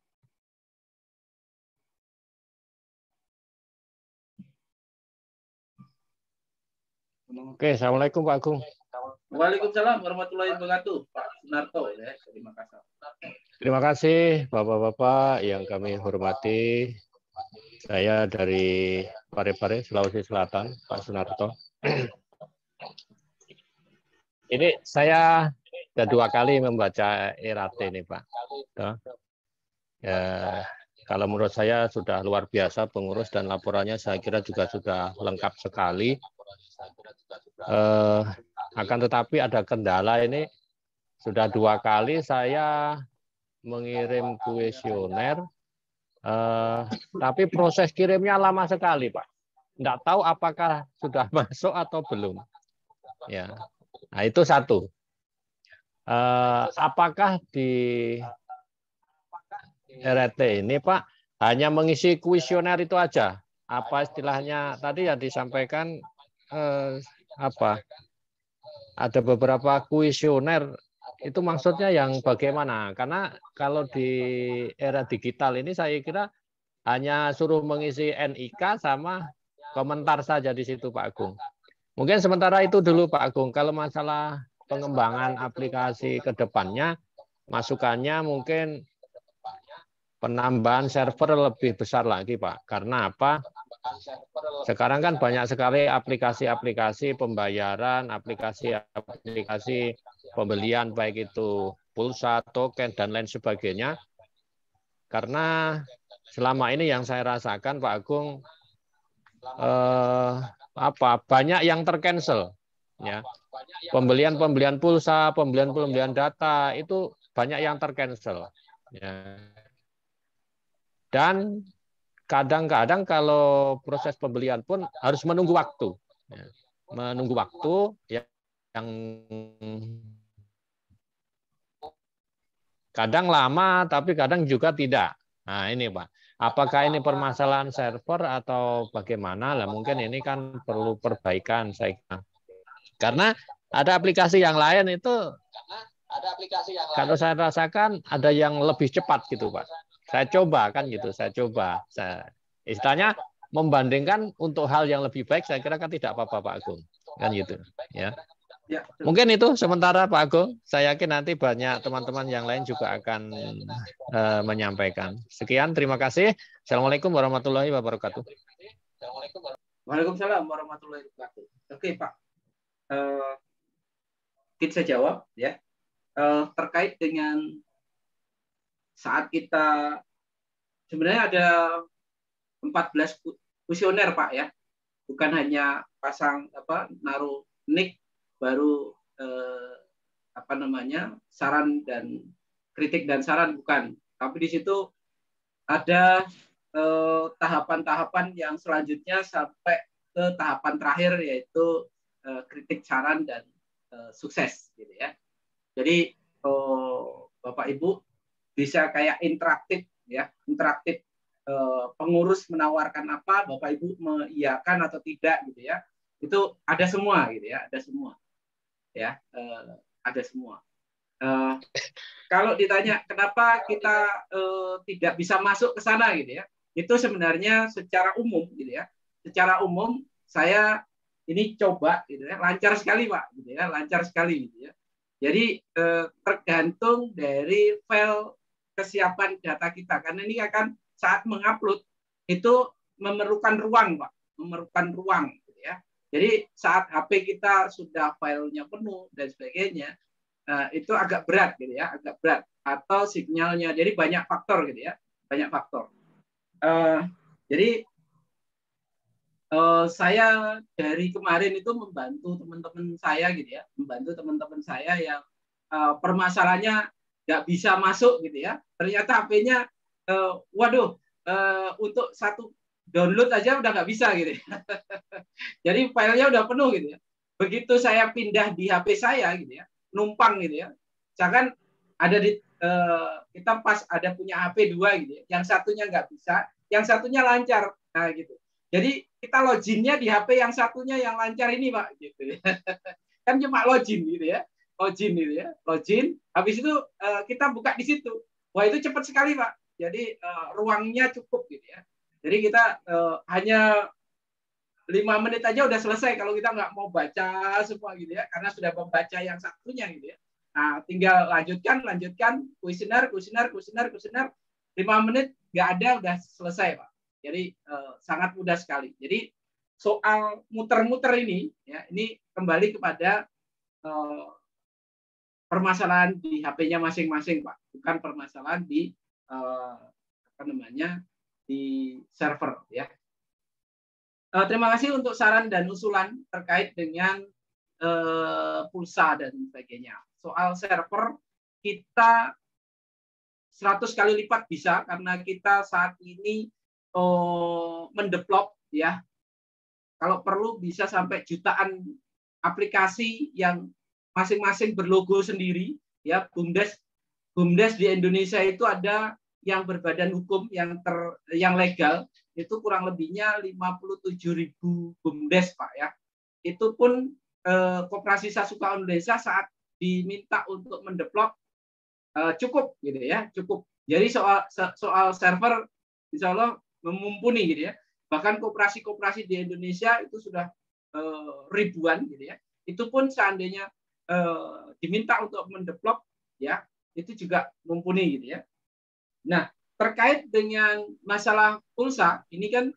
S4: Oke, Assalamualaikum Pak Agung.
S1: Waalaikumsalam warahmatullahi wabarakatuh, Pak Sunarto ya, terima kasih.
S4: Terima kasih Bapak-bapak yang kami hormati. Saya dari Parepare, Sulawesi Selatan, Pak Sunarto. Ini saya sudah 2 kali membaca ERAT ini, Pak. Ya, kalau menurut saya sudah luar biasa pengurus dan laporannya saya kira juga sudah lengkap sekali. Akan tetapi ada kendala ini, sudah 2 kali saya mengirim kuesioner, tapi proses kirimnya lama sekali, Pak. Nggak tahu apakah sudah masuk atau belum. Ya, nah itu satu. Apakah di RT ini, Pak, hanya mengisi kuesioner itu aja? Apa istilahnya tadi yang disampaikan ada beberapa kuesioner itu maksudnya yang bagaimana? Karena kalau di era digital ini saya kira hanya suruh mengisi NIK sama komentar saja di situ, Pak Agung. Mungkin sementara itu dulu, Pak Agung. Kalau masalah pengembangan aplikasi ke depannya, masukannya mungkin penambahan server lebih besar lagi, Pak. Karena apa? Sekarang kan banyak sekali aplikasi-aplikasi pembayaran, aplikasi-aplikasi pembelian, baik itu pulsa, token, dan lain sebagainya. Karena selama ini yang saya rasakan, Pak Agung, banyak yang tercancel. Ya. Pembelian pulsa, pembelian data, itu banyak yang tercancel. Ya. Dan kadang-kadang kalau proses pembelian pun harus menunggu waktu. Ya. Menunggu waktu yang kadang lama, tapi kadang juga tidak. Nah ini Pak, apakah ini permasalahan server atau bagaimana? Lah mungkin ini kan perlu perbaikan saya kira. Karena ada aplikasi yang lain itu, kalau saya rasakan ada yang lebih cepat gitu Pak. Saya coba kan gitu, istilahnya membandingkan untuk hal yang lebih baik, saya kira kan tidak apa-apa Pak Agung, kan gitu ya. Ya, mungkin itu sementara Pak Agung. Saya yakin nanti banyak teman-teman yang lain juga akan menyampaikan. Sekian, terima kasih. Assalamualaikum warahmatullahi wabarakatuh.
S1: Waalaikumsalam warahmatullahi wabarakatuh. Oke Pak, kita jawab ya terkait dengan saat kita sebenarnya ada 14 kuesioner Pak ya, bukan hanya pasang naruh nick baru saran dan kritik dan saran, bukan, tapi di situ ada tahapan-tahapan yang selanjutnya sampai ke tahapan terakhir, yaitu kritik, saran, dan sukses gitu ya. Jadi Bapak Ibu bisa kayak interaktif ya, pengurus menawarkan apa, Bapak Ibu mengiyakan atau tidak gitu ya. Itu ada semua gitu ya, ada semua. Ya, ada semua. Kalau ditanya kenapa kita tidak bisa masuk ke sana gitu ya, itu sebenarnya secara umum gitu ya. Secara umum saya ini coba gitu ya, lancar sekali Pak gitu ya, lancar sekali gitu ya. Jadi tergantung dari file kesiapan data kita, karena ini akan saat mengupload itu memerlukan ruang Pak, memerlukan ruang gitu ya. Jadi saat HP kita sudah filenya penuh dan sebagainya, itu agak berat gitu ya, agak berat, atau sinyalnya. Jadi banyak faktor gitu ya, banyak faktor. Jadi saya dari kemarin itu membantu teman-teman saya gitu ya, membantu teman-teman saya yang permasalahannya nggak bisa masuk gitu ya. Ternyata HP-nya, untuk satu download aja udah nggak bisa gitu ya. Jadi filenya udah penuh gitu ya. Begitu saya pindah di HP saya gitu ya, numpang gitu ya. Misalkan ada di kita pas ada punya HP 2 gitu ya, yang satunya nggak bisa, yang satunya lancar, nah gitu. Jadi kita loginnya di HP yang satunya yang lancar ini Pak gitu ya. Kan cuma login gitu ya, login. Habis itu kita buka di situ. Wah itu cepat sekali Pak. Jadi ruangnya cukup gitu ya. Jadi kita hanya 5 menit aja udah selesai kalau kita nggak mau baca semua gitu ya, karena sudah membaca yang satunya gitu ya. Nah, tinggal lanjutkan kuesioner 5 menit nggak ada, udah selesai Pak. Jadi sangat mudah sekali. Jadi soal muter-muter ini, ya, ini kembali kepada permasalahan di HP-nya masing-masing, Pak, bukan permasalahan di di server, ya. Terima kasih untuk saran dan usulan terkait dengan pulsa dan sebagainya. Soal server kita 100 kali lipat bisa karena kita saat ini mendevelop, ya. Kalau perlu bisa sampai jutaan aplikasi yang masing-masing berlogo sendiri, ya. BUMDes di Indonesia itu ada yang berbadan hukum yang legal itu kurang lebihnya 57.000 BUMDes, Pak, ya. Itu pun Koperasi Sasuka Indonesia saat diminta untuk mendevelop cukup, gitu ya, cukup. Jadi soal server insya Allah memumpuni, gitu ya. Bahkan koperasi-koperasi di Indonesia itu sudah ribuan, gitu ya. Itu pun seandainya diminta untuk mendevelop, ya, itu juga mumpuni, gitu ya. Nah, terkait dengan masalah pulsa ini kan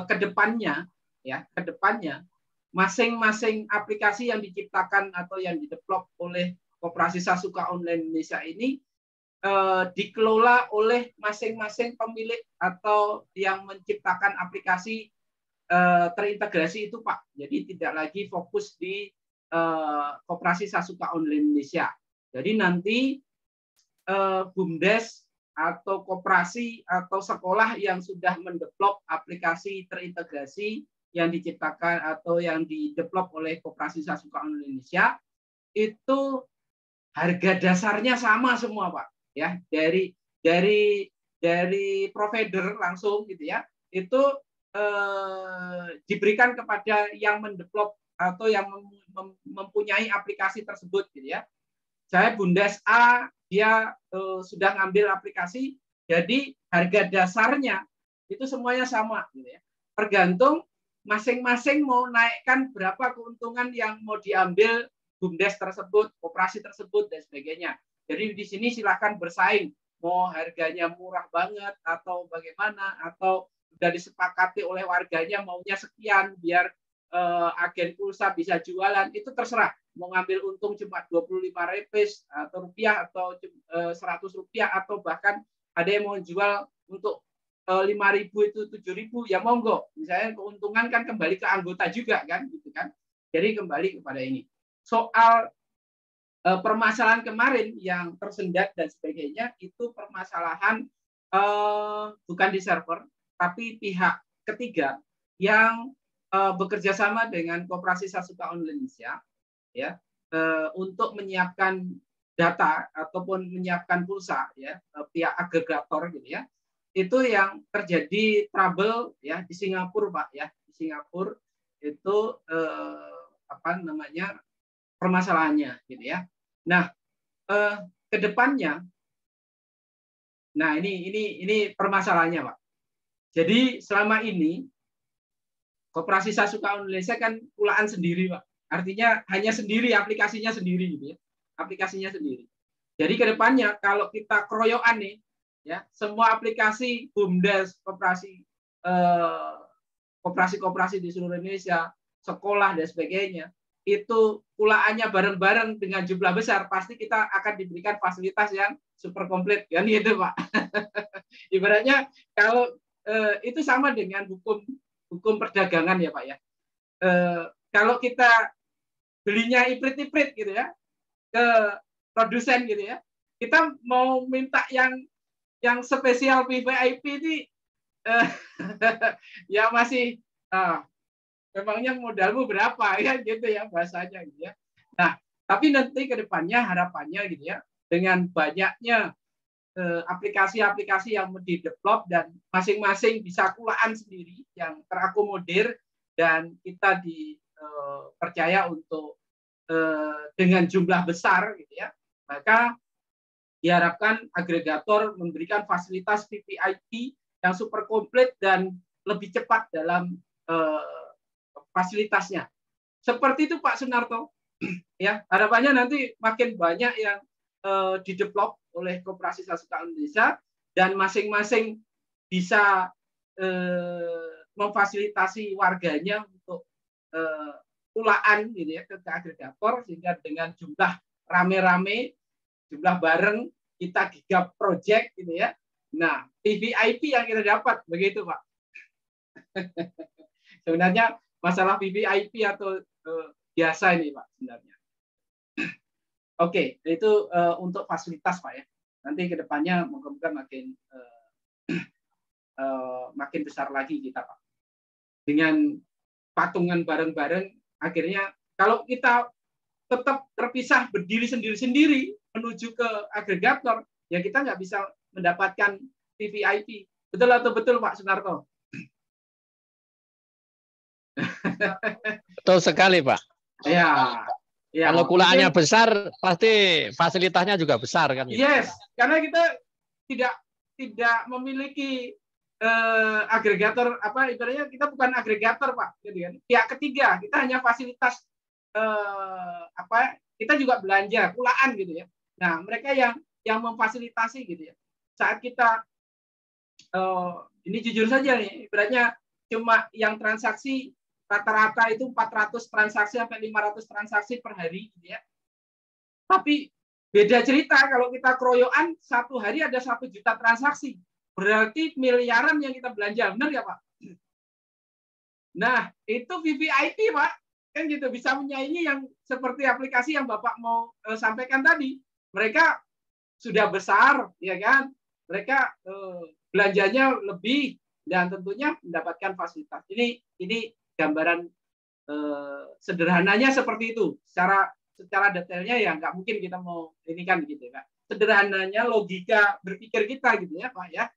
S1: kedepannya, ya, kedepannya masing-masing aplikasi yang diciptakan atau yang didevelop oleh Koperasi Sasuka Online Indonesia ini dikelola oleh masing-masing pemilik atau yang menciptakan aplikasi terintegrasi itu, Pak. Jadi tidak lagi fokus di Koperasi Sasuka Online Indonesia. Jadi nanti BUMDes atau koperasi atau sekolah yang sudah mendevelop aplikasi terintegrasi yang diciptakan atau yang didevelop oleh Koperasi Sasuka Indonesia itu harga dasarnya sama semua, Pak, ya, dari provider langsung, gitu ya, itu diberikan kepada yang mendevelop atau yang mempunyai aplikasi tersebut, gitu ya. Saya BUMDes A, dia sudah ngambil aplikasi, jadi harga dasarnya itu semuanya sama, gitu ya. Tergantung masing-masing mau naikkan berapa keuntungan yang mau diambil BUMDes tersebut, koperasi tersebut, dan sebagainya. Jadi di sini silakan bersaing, mau harganya murah banget atau bagaimana, atau sudah disepakati oleh warganya maunya sekian biar agen pulsa bisa jualan, itu terserah. Mau ngambil untung cuma 25 repes atau rupiah atau 100 rupiah atau bahkan ada yang mau jual untuk 5.000 itu 7.000, ya monggo. Misalnya keuntungan kan kembali ke anggota juga kan, gitu kan. Jadi kembali kepada ini. Soal permasalahan kemarin yang tersendat dan sebagainya itu permasalahan bukan di server, tapi pihak ketiga yang bekerja sama dengan Koperasi Sasuka Indonesia, ya, untuk menyiapkan data ataupun menyiapkan pulsa, ya, pihak agregator, gitu ya. Itu yang terjadi trouble, ya, di Singapura, Pak, ya. Di Singapura itu permasalahannya, gitu ya. Nah, ke depannya, nah ini permasalahannya, Pak. Jadi selama ini Koperasi Sasuka Indonesia kan pulaan sendiri, Pak. Artinya hanya sendiri, aplikasinya sendiri, gitu ya. Aplikasinya sendiri. Jadi ke depannya kalau kita keroyokan nih, ya, semua aplikasi BUMDes, koperasi-koperasi di seluruh Indonesia, sekolah dan sebagainya, itu pulaannya bareng-bareng dengan jumlah besar, pasti kita akan diberikan fasilitas yang super komplit, kan gitu, Pak. Ibaratnya kalau itu sama dengan hukum perdagangan, ya, Pak, ya. Kalau kita belinya iprit-iprit, gitu ya, ke produsen, gitu ya, kita mau minta yang spesial VIP ini ya masih memangnya modalmu berapa, ya, gitu ya bahasanya, gitu ya. Nah, tapi nanti ke depannya harapannya, gitu ya, dengan banyaknya aplikasi-aplikasi yang didevelop dan masing-masing bisa kulaan sendiri yang terakomodir dan kita dipercaya untuk dengan jumlah besar, gitu ya, maka diharapkan agregator memberikan fasilitas VVIP yang super komplit dan lebih cepat dalam fasilitasnya. Seperti itu, Pak Sunarto. Ya, harapannya nanti makin banyak yang didevelop oleh Koperasi Sasuka Indonesia dan masing-masing bisa memfasilitasi warganya untuk pulaan gitu ya ke agregator, sehingga dengan jumlah rame-rame, jumlah bareng, kita gigap project gitu ya. Nah, VVIP yang kita dapat begitu Pak. Sebenarnya masalah VVIP atau biasa ini Pak sebenarnya. Oke, itu untuk fasilitas Pak ya. Nanti ke depannya moga-moga makin makin besar lagi kita Pak. Dengan patungan bareng-bareng, akhirnya kalau kita tetap terpisah berdiri sendiri-sendiri menuju ke agregator, ya kita nggak bisa mendapatkan VVIP. Betul atau betul Pak Sunarto?
S4: Betul sekali Pak.
S1: Ya. Ya,
S4: kalau pulaannya
S1: mungkin,
S4: besar, pasti fasilitasnya juga besar kan?
S1: Yes, karena kita tidak memiliki agregator, apa ibaratnya kita bukan agregator Pak, gitu kan? Pihak ketiga, kita hanya fasilitas apa? Kita juga belanja pulaan gitu ya. Nah, mereka yang memfasilitasi gitu ya. Saat kita ini jujur saja nih, ibaratnya cuma yang transaksi rata-rata itu 400 transaksi sampai 500 transaksi per hari gitu ya. Tapi beda cerita kalau kita keroyokan satu hari ada 1 juta transaksi. Berarti miliaran yang kita belanja, benar ya Pak? Nah, itu VVIP Pak. Kan gitu, bisa menyaingi yang seperti aplikasi yang Bapak mau sampaikan tadi. Mereka sudah besar, ya kan? Mereka belanjanya lebih dan tentunya mendapatkan fasilitas. Ini gambaran sederhananya seperti itu. Secara detailnya ya nggak mungkin kita mau ini kan gitu ya. Sederhananya logika berpikir kita gitu ya Pak ya.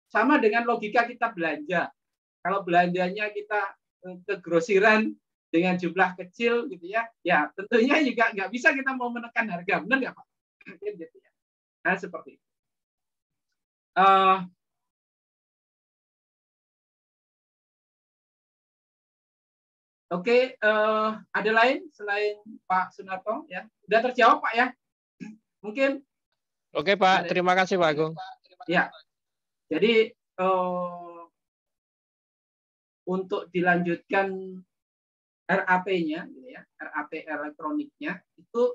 S1: Sama dengan logika kita belanja. Kalau belanjanya kita ke grosiran dengan jumlah kecil gitu ya, ya tentunya juga nggak bisa kita mau menekan harga, benar nggak Pak? Gitu ya. Nah seperti itu. Oke, ada lain selain Pak Sunarto ya? Sudah terjawab Pak ya? Mungkin.
S4: Oke Pak, terima kasih Pak Agung.
S1: Ya, jadi untuk dilanjutkan RAT-nya, gitu ya, RAT elektroniknya itu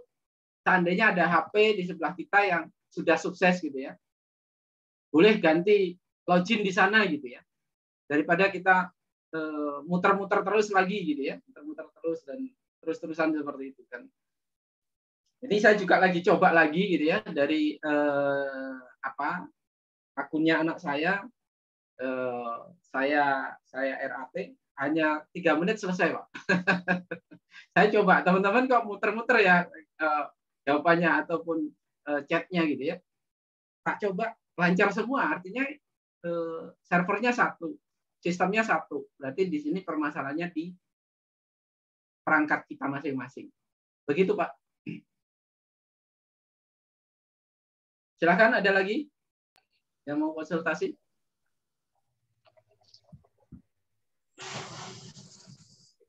S1: seandainya ada HP di sebelah kita yang sudah sukses gitu ya, boleh ganti login di sana gitu ya, daripada kita muter-muter terus lagi gitu ya, muter-muter terus dan terus-terusan seperti itu kan. Jadi saya juga lagi coba lagi gitu ya dari akunnya anak saya, saya RAT hanya 3 menit selesai Pak. Saya coba, teman-teman kok muter-muter ya jawabannya ataupun chatnya gitu ya. Tak coba lancar semua, artinya servernya satu, sistemnya satu. Berarti di sini permasalahannya di perangkat kita masing-masing. Begitu Pak. Silakan, ada lagi yang mau konsultasi?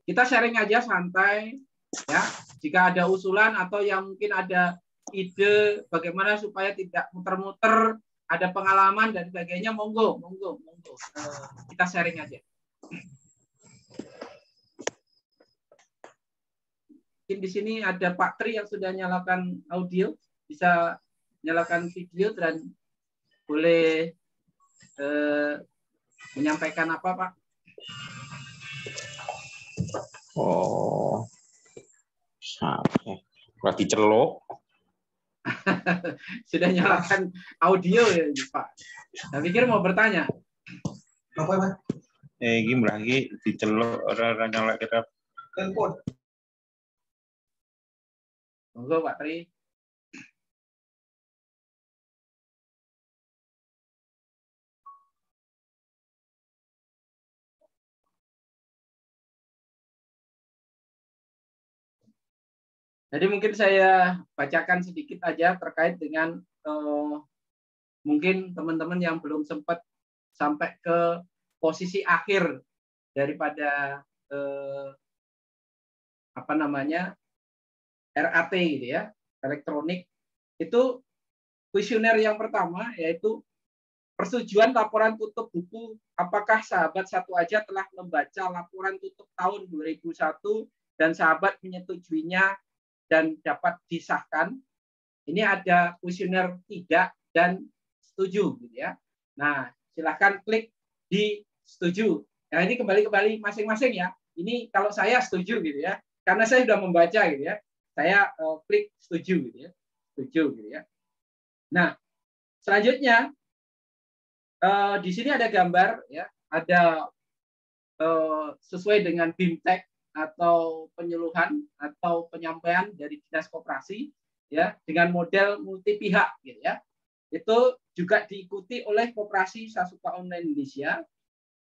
S1: Kita sharing aja santai ya. Jika ada usulan atau yang mungkin ada ide bagaimana supaya tidak muter-muter, ada pengalaman dan sebagainya, monggo. Kita sharing aja. Mungkin di sini ada Pak Tri yang sudah nyalakan audio, bisa nyalakan video dan boleh menyampaikan apa Pak?
S5: Oh, lagi celok.
S1: Sudah nyalakan audio ya Pak. Saya pikir mau bertanya.
S2: Apa Pak?
S5: Gimana lagi dicelok orang nyala kita.
S2: Telepon.
S1: Monggo Pak Tri. Jadi mungkin saya bacakan sedikit aja terkait dengan mungkin teman-teman yang belum sempat sampai ke posisi akhir daripada RAT gitu ya, elektronik. Itu kuesioner yang pertama yaitu persetujuan laporan tutup buku, apakah sahabat satu aja telah membaca laporan tutup tahun 2001 dan sahabat menyetujuinya dan dapat disahkan? Ini ada kuesioner tidak dan setuju, gitu ya. Nah, silahkan klik di setuju. Nah, ini kembali masing-masing ya. Ini kalau saya setuju, gitu ya, karena saya sudah membaca, gitu ya. Saya klik setuju, gitu ya, setuju, gitu ya. Nah, selanjutnya di sini ada gambar, ya, ada sesuai dengan BIMTEK atau penyuluhan atau penyampaian dari Dinas Koperasi, ya, dengan model multi pihak, gitu ya. Itu juga diikuti oleh Koperasi Sasuka Online Indonesia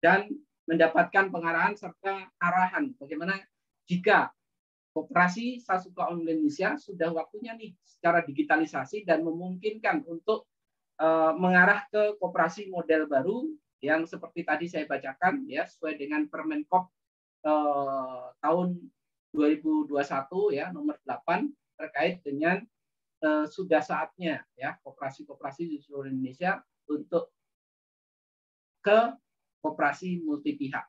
S1: dan mendapatkan pengarahan serta arahan bagaimana jika Koperasi Sasuka Online Indonesia sudah waktunya nih secara digitalisasi dan memungkinkan untuk mengarah ke koperasi model baru yang seperti tadi saya bacakan, ya, sesuai dengan Permenkop tahun 2021 ya nomor 8 terkait dengan sudah saatnya ya koperasi-koperasi di seluruh Indonesia untuk ke koperasi multi pihak.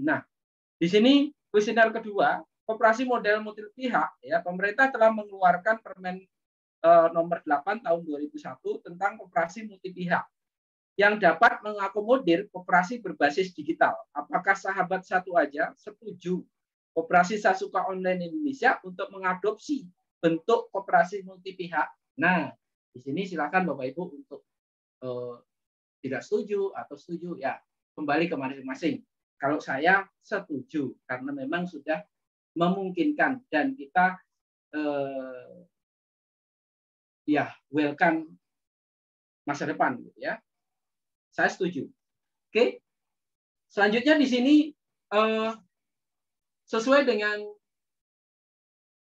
S1: Nah, di sini kuesioner kedua, koperasi model multi pihak, ya, pemerintah telah mengeluarkan Permen nomor 8 tahun 2001 tentang koperasi multi pihak yang dapat mengakomodir koperasi berbasis digital. Apakah sahabat satu aja setuju Koperasi Sasuka Online Indonesia untuk mengadopsi bentuk koperasi multi pihak? Nah, di sini silakan Bapak Ibu untuk tidak setuju atau setuju, ya, kembali ke masing-masing. Kalau saya setuju karena memang sudah memungkinkan dan kita ya welcome masa depan, gitu ya. Saya setuju. Oke. Selanjutnya di sini sesuai dengan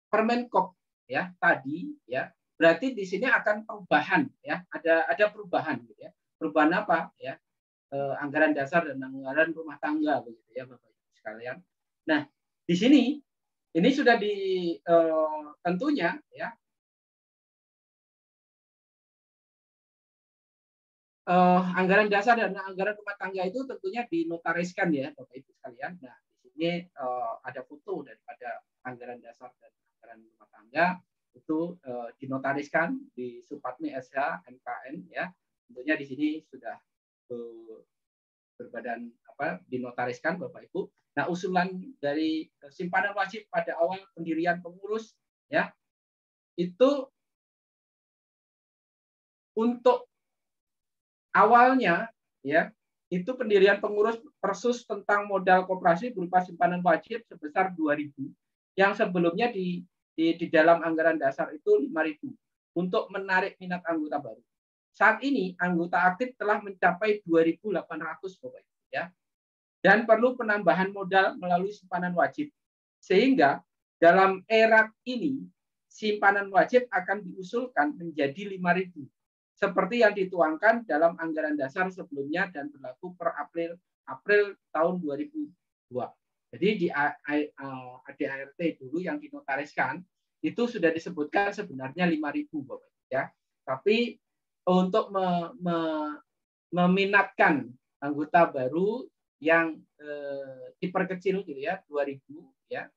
S1: Permenkop ya tadi, ya, berarti di sini akan perubahan, ya, ada perubahan, gitu ya. Perubahan apa, ya? Anggaran dasar dan anggaran rumah tangga, begitu ya Bapak Ibu sekalian. Nah, di sini ini sudah tentunya, ya, anggaran dasar dan anggaran rumah tangga itu tentunya dinotariskan ya Bapak Ibu sekalian. Nah, di sini ada foto daripada anggaran dasar dan anggaran rumah tangga itu dinotariskan di Supatmi SH MKN, ya. Tentunya di sini sudah berbadan dinotariskan Bapak Ibu. Nah, usulan dari simpanan wajib pada awal pendirian pengurus, ya, itu untuk awalnya, ya, itu pendirian pengurus persus tentang modal koperasi berupa simpanan wajib sebesar 2.000 yang sebelumnya di dalam anggaran dasar itu 5.000 untuk menarik minat anggota baru. Saat ini anggota aktif telah mencapai 2.800 Bapak Ibu, ya. Dan perlu penambahan modal melalui simpanan wajib. Sehingga dalam era ini simpanan wajib akan diusulkan menjadi 5.000 seperti yang dituangkan dalam anggaran dasar sebelumnya dan berlaku per April tahun 2002. Jadi di ADART dulu yang dinotariskan itu sudah disebutkan sebenarnya 5.000 Bapak, ya. Tapi untuk meminatkan anggota baru yang diperkecil, gitu ya, 2.000, ya.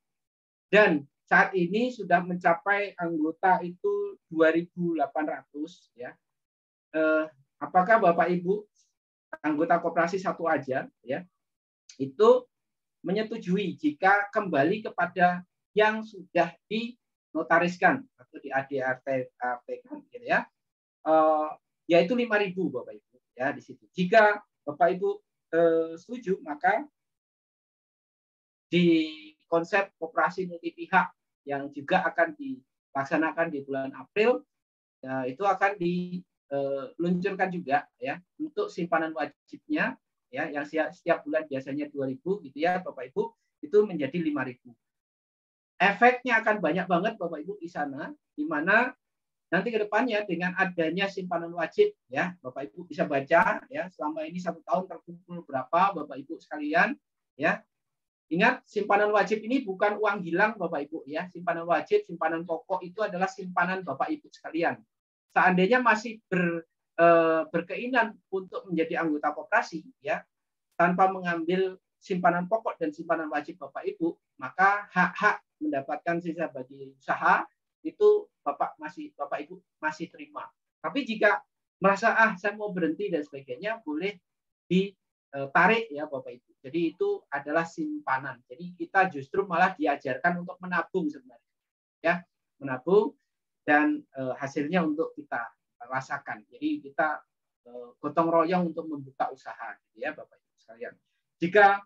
S1: Dan saat ini sudah mencapai anggota itu 2.800, ya. Apakah Bapak Ibu anggota koperasi satu aja, ya, itu menyetujui jika kembali kepada yang sudah dinotariskan atau di ADART kan, gitu ya, yaitu 5.000 Bapak Ibu, ya, di situ. Jika Bapak Ibu setuju, maka di konsep koperasi multi pihak yang juga akan dilaksanakan di bulan April, ya, itu akan diluncurkan juga, ya, untuk simpanan wajibnya, ya, yang setiap bulan biasanya 2.000, gitu ya Bapak Ibu, itu menjadi 5.000. Efeknya akan banyak banget Bapak Ibu di sana, di mana nanti ke depannya dengan adanya simpanan wajib, ya, Bapak Ibu bisa baca, ya, selama ini 1 tahun terkumpul berapa Bapak Ibu sekalian, ya. Ingat, simpanan wajib ini bukan uang hilang Bapak Ibu, ya. Simpanan wajib, simpanan pokok itu adalah simpanan Bapak Ibu sekalian. Seandainya masih berkeinginan untuk menjadi anggota koperasi ya tanpa mengambil simpanan pokok dan simpanan wajib Bapak Ibu, maka hak-hak mendapatkan sisa bagi usaha itu Bapak Ibu masih terima. Tapi jika merasa saya mau berhenti dan sebagainya, boleh ditarik ya Bapak Ibu. Jadi itu adalah simpanan. Jadi kita justru malah diajarkan untuk menabung sebenarnya. Ya, menabung dan hasilnya untuk kita rasakan. Jadi kita gotong royong untuk membuka usaha gitu ya Bapak Ibu sekalian. Jika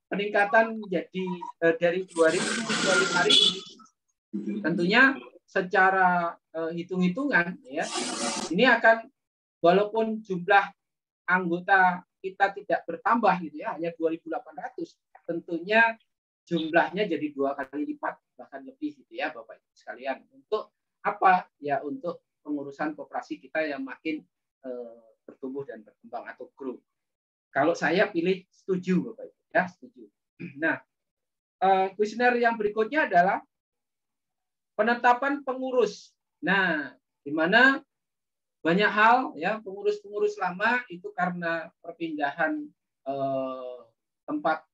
S1: peningkatan menjadi dari 2025 ini, tentunya secara hitung-hitungan ya, ini akan walaupun jumlah anggota kita tidak bertambah gitu ya, hanya 2.800, tentunya jumlahnya jadi 2 kali lipat bahkan lebih gitu ya Bapak Ibu sekalian. Untuk apa? Ya untuk pengurusan koperasi kita yang makin bertumbuh dan berkembang atau grow. Kalau saya pilih setuju Bapak Ibu ya, setuju. Nah, kuesioner yang berikutnya adalah penetapan pengurus. Nah, di mana banyak hal ya pengurus-pengurus lama itu karena perpindahan tempat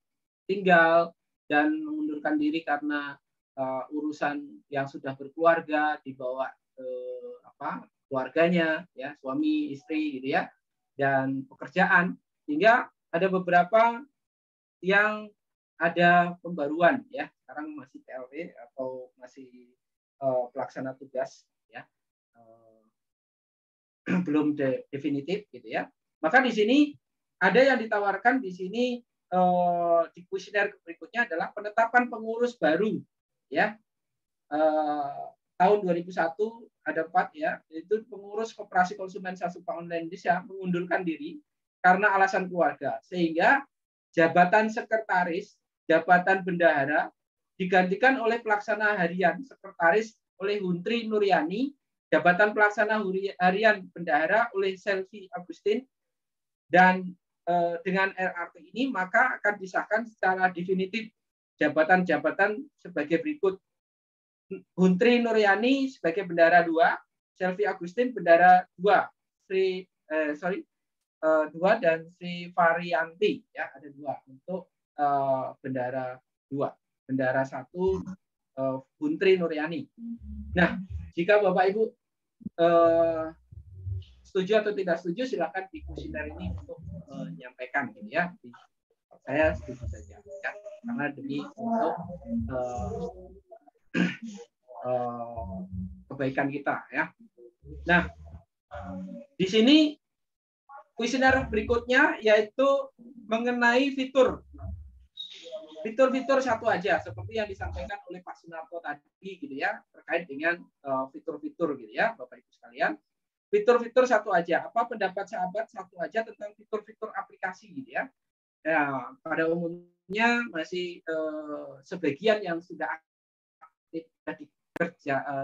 S1: tinggal dan mengundurkan diri karena urusan yang sudah berkeluarga dibawa keluarganya ya, suami istri gitu ya, dan pekerjaan, sehingga ada beberapa yang ada pembaruan ya, sekarang masih PLT atau masih pelaksana tugas ya, belum definitif gitu ya. Maka di sini ada yang ditawarkan di sini di kuesioner berikutnya adalah penetapan pengurus baru ya. Tahun 2001 ada 4 ya, itu pengurus Koperasi Konsumen Sasupa Online Indonesia mengundurkan diri karena alasan keluarga, sehingga jabatan sekretaris, jabatan bendahara digantikan oleh pelaksana harian sekretaris oleh Huntri Nuryani, jabatan pelaksana harian bendahara oleh Selvi Agustin, dan dengan RAT ini maka akan disahkan secara definitif jabatan-jabatan sebagai berikut. Huntri Nuryani sebagai bendahara 2, Selvi Agustin bendahara 2, 2 dan Sri Varianti ya ada 2 untuk bendahara 2, bendahara 1 Huntri Nuryani. Nah, jika Bapak Ibu setuju atau tidak setuju silakan di kuesioner ini untuk menyampaikan gitu ya. Saya setuju saja ya, karena demi untuk kebaikan kita ya. Nah, di sini kuesioner berikutnya yaitu mengenai fitur-fitur satu aja seperti yang disampaikan oleh Pak Sunarto tadi gitu ya, terkait dengan fitur-fitur gitu ya Bapak Ibu sekalian. Fitur-fitur satu aja. Apa pendapat sahabat satu aja tentang fitur-fitur aplikasi gitu ya? Ya, pada umumnya masih sebagian yang sudah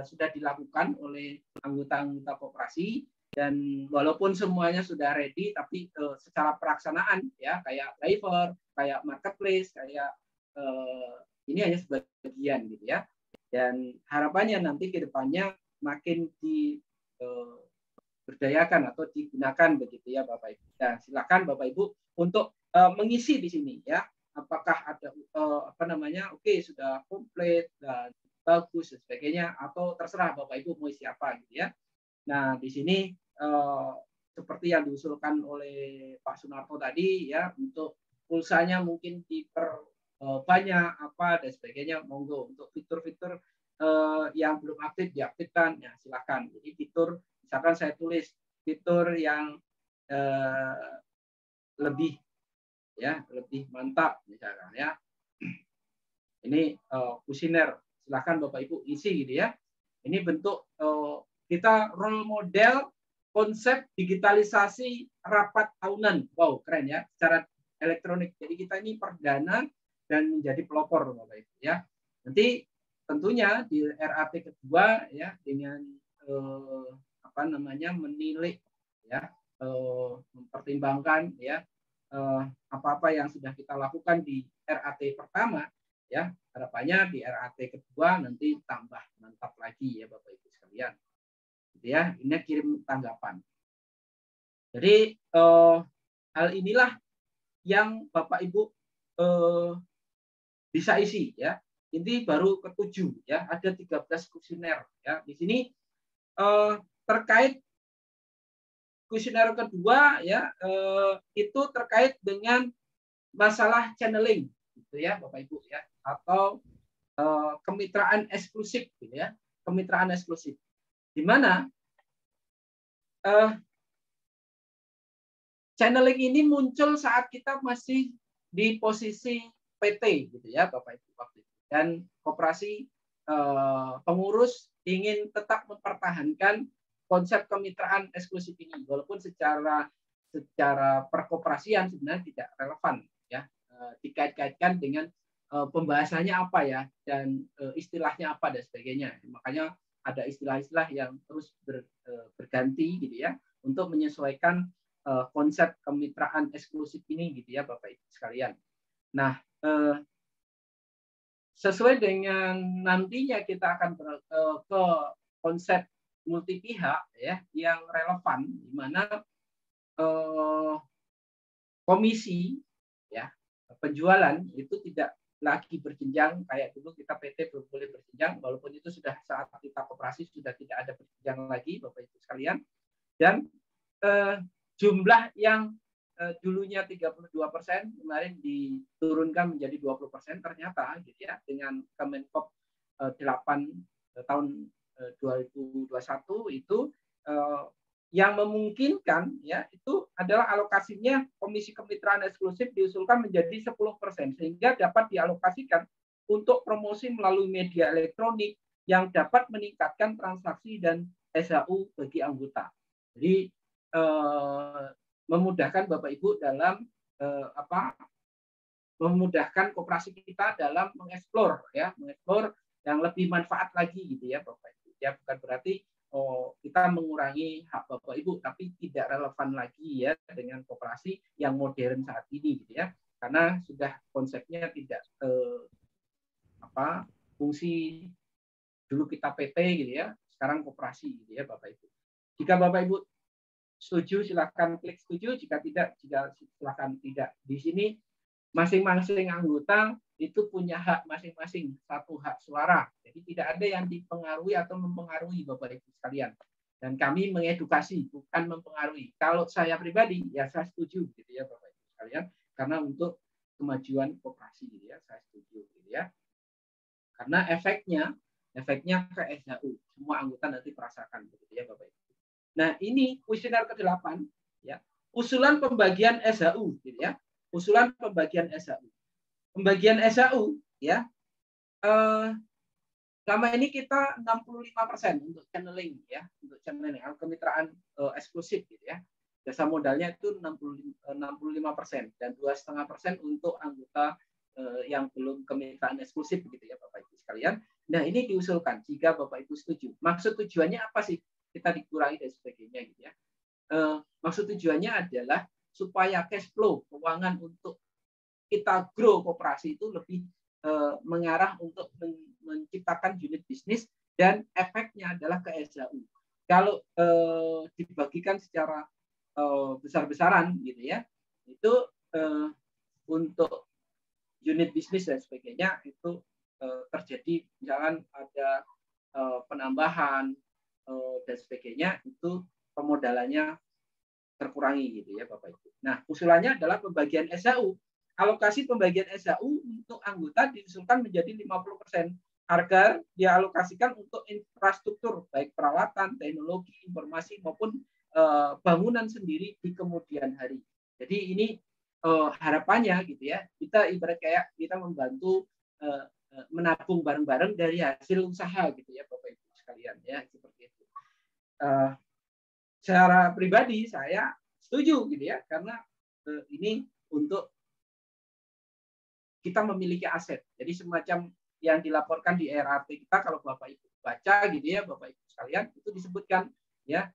S1: sudah dilakukan oleh anggota-anggota koperasi, dan walaupun semuanya sudah ready tapi secara pelaksanaan ya kayak driver, kayak marketplace, kayak ini hanya sebagian gitu ya. Dan harapannya nanti ke depannya makin diberdayakan atau digunakan begitu ya Bapak Ibu. Dan silakan Bapak Ibu untuk mengisi di sini ya. Apakah ada oke sudah komplit dan bagus dan sebagainya, atau terserah Bapak Ibu mau isi apa gitu ya. Nah, di sini seperti yang diusulkan oleh Pak Sunarto tadi ya, untuk pulsanya mungkin diperbanyak apa dan sebagainya, monggo. Untuk fitur-fitur yang belum aktif diaktifkan ya silakan. Jadi fitur misalkan saya tulis fitur yang lebih mantap misalkan ya. Ini kuesioner, silakan Bapak Ibu isi gitu ya. Ini bentuk kita role model konsep digitalisasi rapat tahunan. Wow, keren ya, secara elektronik. Jadi kita ini perdana dan menjadi pelopor Bapak Ibu ya. Nanti tentunya di RAT kedua ya dengan menilai ya, mempertimbangkan ya apa-apa yang sudah kita lakukan di RAT pertama ya, harapannya di RAT kedua nanti tambah mantap lagi ya Bapak Ibu sekalian. Gitu ya, ini kirim tanggapan. Jadi hal inilah yang Bapak Ibu bisa isi ya. Ini baru ketujuh ya, ada 13 kuesioner ya. Di sini terkait kuesioner kedua ya, itu terkait dengan masalah channeling gitu ya Bapak Ibu ya, atau kemitraan eksklusif gitu ya, kemitraan eksklusif. Di mana channeling ini muncul saat kita masih di posisi PT gitu ya Bapak Ibu waktu itu. Dan koperasi pengurus ingin tetap mempertahankan konsep kemitraan eksklusif ini walaupun secara perkoperasian sebenarnya tidak relevan ya, dikait-kaitkan dengan pembahasannya apa ya, dan istilahnya apa dan sebagainya. Makanya ada istilah-istilah yang terus berganti gitu ya untuk menyesuaikan konsep kemitraan eksklusif ini gitu ya Bapak Ibu sekalian. Nah, sesuai dengan nantinya kita akan ke konsep multi pihak ya yang relevan, di mana komisi ya penjualan itu tidak lagi berjenjang kayak dulu kita PT belum boleh berjenjang, walaupun itu sudah saat kita koperasi sudah tidak ada berjenjang lagi Bapak Ibu sekalian. Dan jumlah yang dulunya 32% kemarin diturunkan menjadi 20% ternyata gitu ya, dengan Kemenkop 8 tahun 2021 itu yang memungkinkan ya itu adalah alokasinya komisi kemitraan eksklusif diusulkan menjadi 10% sehingga dapat dialokasikan untuk promosi melalui media elektronik yang dapat meningkatkan transaksi dan SHU bagi anggota. Jadi memudahkan Bapak Ibu dalam memudahkan koperasi kita dalam mengeksplor yang lebih manfaat lagi gitu ya Bapak Ibu. Ya bukan berarti kita mengurangi hak Bapak Ibu, tapi tidak relevan lagi ya dengan koperasi yang modern saat ini gitu ya. Karena sudah konsepnya tidak fungsi dulu kita PT gitu ya, sekarang koperasi gitu ya Bapak Ibu. Jika Bapak Ibu setuju silakan klik setuju, jika tidak silakan tidak. Di sini masing-masing anggota itu punya hak masing-masing, satu hak suara. Jadi tidak ada yang dipengaruhi atau mempengaruhi Bapak Ibu sekalian. Dan kami mengedukasi, bukan mempengaruhi. Kalau saya pribadi ya saya setuju gitu ya Bapak Ibu sekalian, karena untuk kemajuan koperasi gitu ya, saya setuju gitu ya. Karena efeknya ke SHU, semua anggota nanti merasakan gitu ya Bapak Ibu. Nah, ini kuesioner ke-8 ya. Usulan pembagian SHU gitu ya. Usulan pembagian SHU. Pembagian SHU ya. Selama ini kita 65% untuk channeling ya, untuk channeling kemitraan eksklusif gitu ya. Jasa modalnya itu 65% dan 2,5% untuk anggota yang belum kemitraan eksklusif gitu ya Bapak Ibu sekalian. Nah, ini diusulkan jika Bapak Ibu setuju. Maksud tujuannya apa sih? Kita dikurangi dan sebagainya gitu ya. Maksud tujuannya adalah supaya cash flow keuangan untuk kita grow koperasi itu lebih mengarah untuk menciptakan unit bisnis dan efeknya adalah ke SHU. Kalau dibagikan secara besar-besaran gitu ya, itu untuk unit bisnis dan sebagainya itu terjadi misalkan ada penambahan dan sebagainya, itu pemodalannya terkurangi gitu ya Bapak Ibu. Nah, usulannya adalah pembagian SHU. Alokasi pembagian SHU untuk anggota diusulkan menjadi 50%. Harga dialokasikan untuk infrastruktur baik peralatan, teknologi, informasi maupun bangunan sendiri di kemudian hari. Jadi ini harapannya gitu ya. Kita ibarat kayak kita membantu menabung bareng-bareng dari hasil usaha gitu ya Bapak Ibu sekalian ya, seperti itu. Secara pribadi saya setuju gitu ya, karena ini untuk kita memiliki aset. Jadi semacam yang dilaporkan di RAT kita, kalau Bapak Ibu baca gitu ya Bapak Ibu sekalian, itu disebutkan ya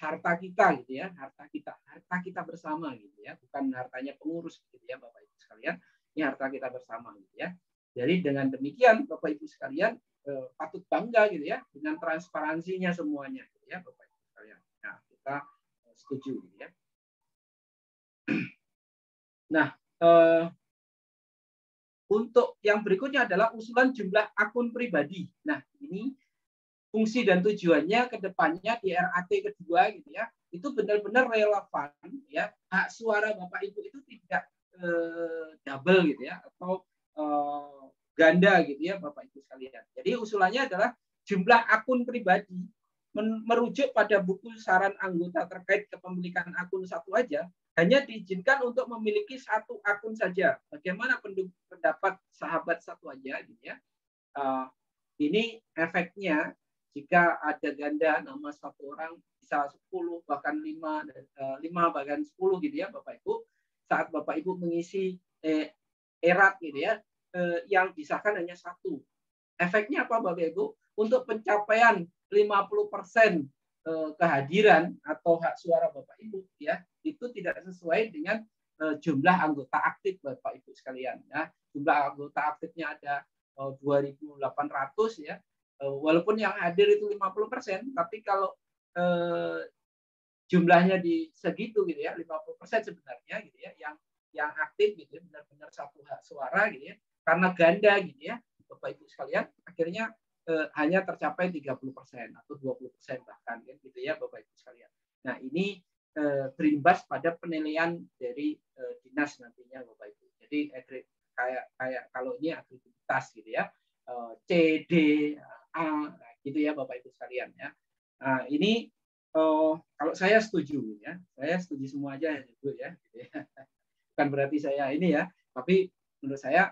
S1: harta kita gitu ya, harta kita bersama gitu ya, bukan hartanya pengurus gitu ya Bapak Ibu sekalian, ini harta kita bersama gitu ya. Jadi dengan demikian Bapak Ibu sekalian patut bangga gitu ya dengan transparansinya semuanya gitu ya Bapak Ibu sekalian. Nah, kita setuju gitu ya. Nah, untuk yang berikutnya adalah usulan jumlah akun pribadi. Nah, ini fungsi dan tujuannya ke depannya di RAT kedua gitu ya, itu benar-benar relevan ya. Hak suara Bapak Ibu itu tidak double gitu ya, atau ganda gitu ya Bapak Ibu sekalian. Jadi usulannya adalah jumlah akun pribadi merujuk pada buku saran anggota terkait kepemilikan akun satu aja, hanya diizinkan untuk memiliki satu akun saja. Bagaimana pendapat sahabat satu aja gitu ya. Ini efeknya jika ada ganda nama satu orang bisa 10 bahkan 5 bahkan 10 gitu ya Bapak Ibu, saat Bapak Ibu mengisi erat gitu ya, yang disahkan hanya satu. Efeknya apa Bapak Ibu? Untuk pencapaian 50% kehadiran atau hak suara Bapak Ibu ya, itu tidak sesuai dengan jumlah anggota aktif Bapak Ibu sekalian ya. Jumlah anggota aktifnya ada 2.800 ya. Walaupun yang hadir itu 50%, tapi kalau jumlahnya di segitu gitu ya, 50% sebenarnya gitu ya, yang aktif gitu ya, benar-benar satu hak suara gitu ya. Karena ganda gitu ya, Bapak Ibu sekalian, akhirnya hanya tercapai 30% atau 20% bahkan kan gitu ya Bapak Ibu sekalian. Nah, ini berimbas pada penilaian dari dinas nantinya Bapak Ibu. Jadi kayak kalau ini aktivitas gitu ya, C, D, A gitu ya Bapak Ibu sekalian ya. Nah, ini kalau saya setuju ya, saya setuju semua aja ya Ibu ya, gitu ya. Bukan berarti saya ini ya, tapi menurut saya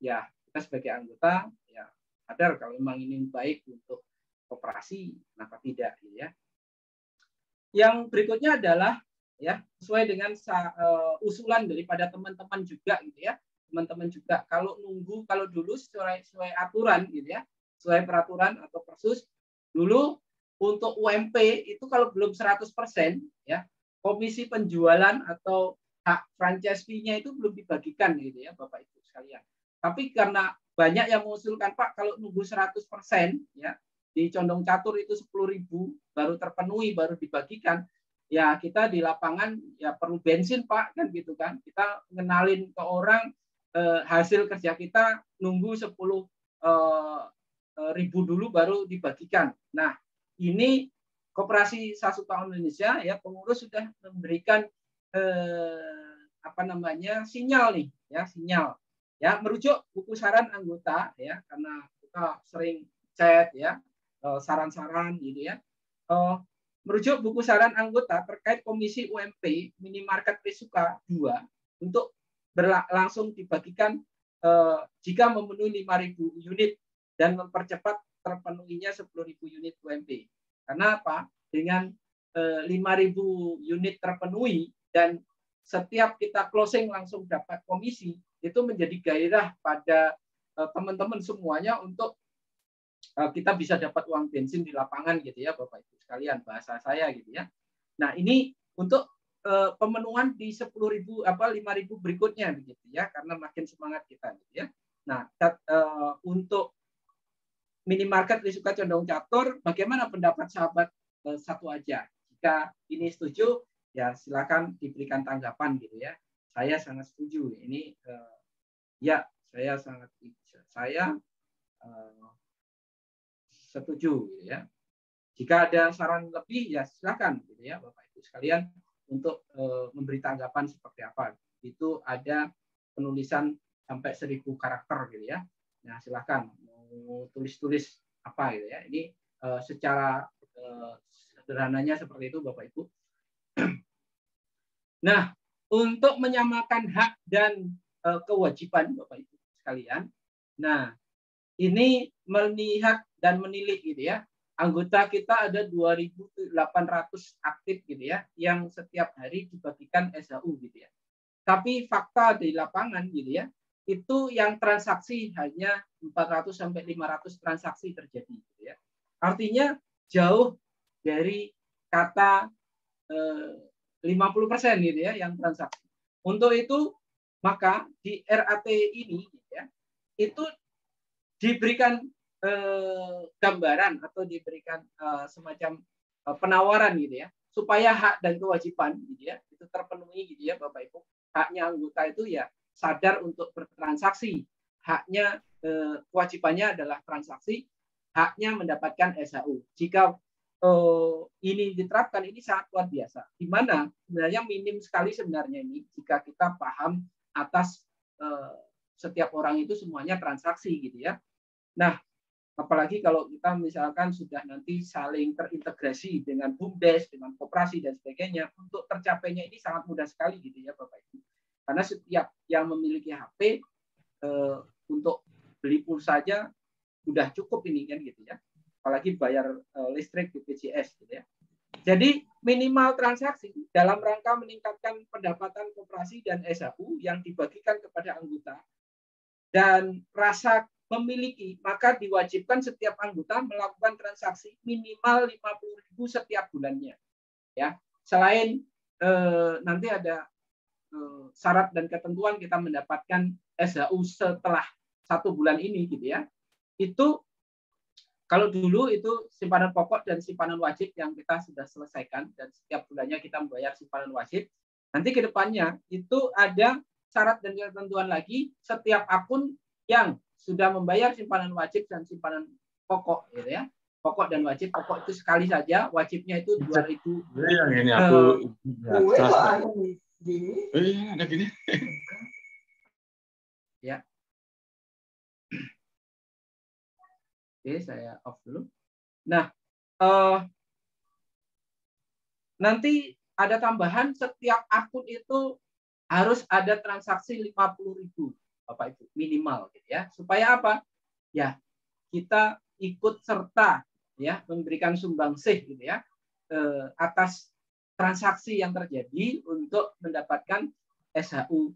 S1: ya kita sebagai anggota ya sadar kalau memang ini baik untuk koperasi, kenapa tidak gitu ya. Yang berikutnya adalah ya sesuai dengan usulan daripada teman-teman juga gitu ya. Teman-teman juga kalau dulu sesuai aturan gitu ya, sesuai peraturan atau persus dulu untuk UMP itu kalau belum 100% ya, komisi penjualan atau hak franchise fee-nya itu belum dibagikan gitu ya Bapak Ibu sekalian. Tapi karena banyak yang mengusulkan Pak kalau nunggu 100% ya, di Condong Catur itu 10.000 baru terpenuhi baru dibagikan, ya kita di lapangan ya perlu bensin Pak kan gitu kan. Kita ngenalin ke orang hasil kerja kita nunggu 10.000 dulu baru dibagikan. Nah, ini Koperasi Sasu Pangan Indonesia ya pengurus sudah memberikan sinyal nih ya, sinyal ya, merujuk buku saran anggota ya, karena kita sering chat ya, saran-saran gitu ya, merujuk buku saran anggota terkait komisi UMP minimarket Prisuka 2 untuk langsung dibagikan jika memenuhi 5.000 unit dan mempercepat terpenuhinya 10.000 unit UMP. Karena apa? Dengan 5.000 unit terpenuhi dan setiap kita closing langsung dapat komisi, itu menjadi gairah pada teman-teman semuanya untuk kita bisa dapat uang bensin di lapangan gitu ya Bapak Ibu sekalian, bahasa saya gitu ya. Nah, ini untuk pemenuhan di 5.000 berikutnya begitu ya, karena makin semangat kita gitu ya. Nah, untuk minimarket Prisuka Condong Catur, bagaimana pendapat sahabat satu aja? Jika ini setuju, ya silakan diberikan tanggapan gitu ya. Saya sangat setuju. Ini ya saya setuju gitu ya. Jika ada saran lebih ya silakan gitu ya Bapak Ibu sekalian untuk memberi tanggapan seperti apa. Itu ada penulisan sampai 1.000 karakter gitu ya. Nah, silakan mau tulis-tulis apa gitu ya. Ini secara sederhananya seperti itu Bapak Ibu. Nah, untuk menyamakan hak dan kewajiban Bapak Ibu sekalian. Nah, ini melihat dan menilik gitu ya. Anggota kita ada 2.800 aktif gitu ya, yang setiap hari dibagikan SHU gitu ya. Tapi fakta di lapangan gitu ya, itu yang transaksi hanya 400 sampai 500 transaksi terjadi gitu ya. Artinya jauh dari kata 50% gitu ya yang transaksi. Untuk itu maka di RAT ini gitu ya, itu diberikan gambaran atau diberikan semacam penawaran gitu ya. supaya hak dan kewajiban gitu ya itu terpenuhi gitu ya Bapak Ibu. Haknya anggota itu ya sadar untuk bertransaksi, haknya kewajibannya adalah transaksi, haknya mendapatkan SHU. Jika ini diterapkan, ini sangat luar biasa. Di mana sebenarnya minim sekali sebenarnya ini jika kita paham atas setiap orang itu semuanya transaksi gitu ya. Nah, apalagi kalau kita misalkan sudah nanti saling terintegrasi dengan BUMDes, dengan koperasi dan sebagainya, untuk tercapainya ini sangat mudah sekali gitu ya Bapak Ibu. Karena setiap yang memiliki HP untuk beli pulsa saja sudah cukup ini kan gitu ya. Apalagi bayar listrik BPJS gitu ya. Jadi minimal transaksi dalam rangka meningkatkan pendapatan koperasi dan SHU yang dibagikan kepada anggota dan rasa memiliki, maka diwajibkan setiap anggota melakukan transaksi minimal 50.000 setiap bulannya. Ya, selain nanti ada syarat dan ketentuan kita mendapatkan SHU setelah 1 bulan ini gitu ya. Itu kalau dulu itu simpanan pokok dan simpanan wajib yang kita sudah selesaikan dan setiap bulannya kita membayar simpanan wajib. Nanti ke depannya itu ada syarat dan ketentuan lagi setiap akun yang sudah membayar simpanan wajib dan simpanan pokok gitu ya. Pokok dan wajib, pokok itu sekali saja, wajibnya itu 2.000.
S5: Yang ini aku ada gini.
S1: Ya. Oke, saya off dulu. Nah, nanti ada tambahan setiap akun itu harus ada transaksi 50.000 Bapak Ibu minimal gitu ya. Supaya apa? Ya, kita ikut serta ya memberikan sumbangsih gitu ya atas transaksi yang terjadi untuk mendapatkan SHU